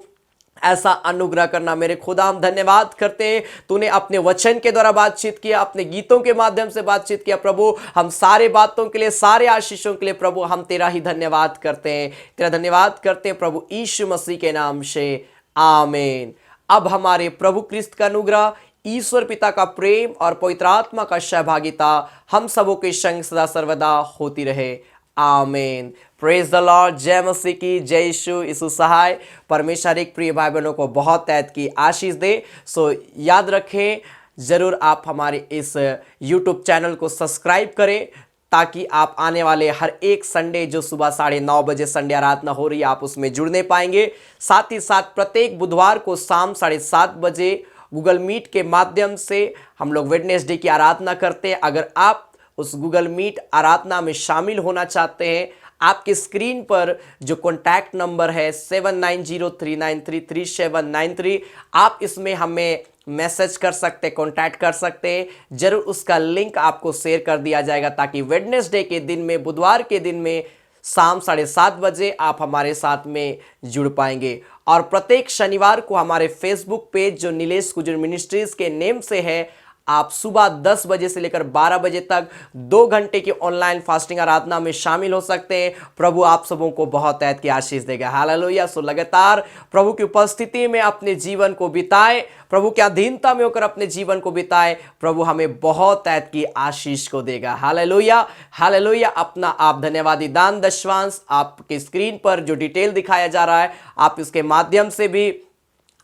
ऐसा अनुग्रह करना मेरे खुदा। हम धन्यवाद करते हैं तूने अपने वचन के द्वारा बातचीत किया, अपने गीतों के माध्यम से बातचीत किया प्रभु। हम सारे बातों के लिए, सारे आशीषों के लिए प्रभु हम तेरा ही धन्यवाद करते हैं, तेरा धन्यवाद करते हैं प्रभु यीशु मसीह के नाम से, आमीन। अब हमारे प्रभु क्रिस्त का अनुग्रह, ईश्वर पिता का प्रेम और पवित्र आत्मा का सहभागिता हम सबों के संग सदा सर्वदा होती रहे, आमीन। Praise the Lord. जय मसीह की, जय यीशु सहाय। परमेश्वर एक प्रिय भाई बहनों को बहुत तैत की आशीष दे। सो याद रखें, जरूर आप हमारे इस YouTube चैनल को सब्सक्राइब करें, ताकि आप आने वाले हर एक संडे जो सुबह 9:30 बजे संडे आराधना हो रही है आप उसमें जुड़ने पाएंगे। साथ ही साथ प्रत्येक बुधवार को शाम 7:30 बजे गूगल मीट के माध्यम से हम लोग वेडनेसडे की आराधना करते हैं। अगर आप उस गूगल मीट आराधना में शामिल होना चाहते हैं, आपकी स्क्रीन पर जो कॉन्टैक्ट नंबर है 7903933793, आप इसमें हमें मैसेज कर सकते, कॉन्टैक्ट कर सकते हैं। जरूर उसका लिंक आपको शेयर कर दिया जाएगा, ताकि वेडनेसडे के दिन में, बुधवार के दिन में शाम 7:30 बजे आप हमारे साथ में जुड़ पाएंगे। और प्रत्येक शनिवार को हमारे फेसबुक पेज जो नीलेश कुजूर मिनिस्ट्रीज के नेम से है, आप सुबह 10 बजे से लेकर 12 बजे तक 2 घंटे की ऑनलाइन फास्टिंग आराधना में शामिल हो सकते हैं। प्रभु आप सबों को बहुत तैत की आशीष देगा। हालेलुया। सो लगातार प्रभु की उपस्थिति में अपने जीवन को बिताए, प्रभु की अधीनता में होकर अपने जीवन को बिताए, प्रभु हमें बहुत तैत की आशीष को देगा। Hallelujah, hallelujah. अपना आप धन्यवादी दान दशवांश आपकी स्क्रीन पर जो डिटेल दिखाया जा रहा है, आप इसके माध्यम से भी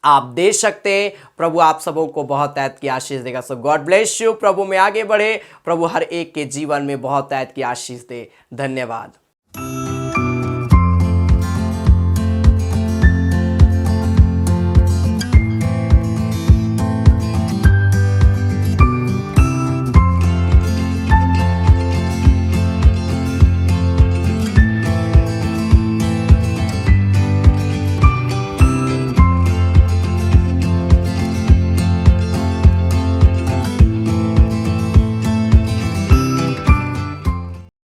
आप दे सकते हैं। प्रभु आप सबों को बहुत तैत की आशीष देगा। सो गॉड ब्लेस यू। प्रभु में आगे बढ़े, प्रभु हर एक के जीवन में बहुत तैत की आशीष दे। धन्यवाद।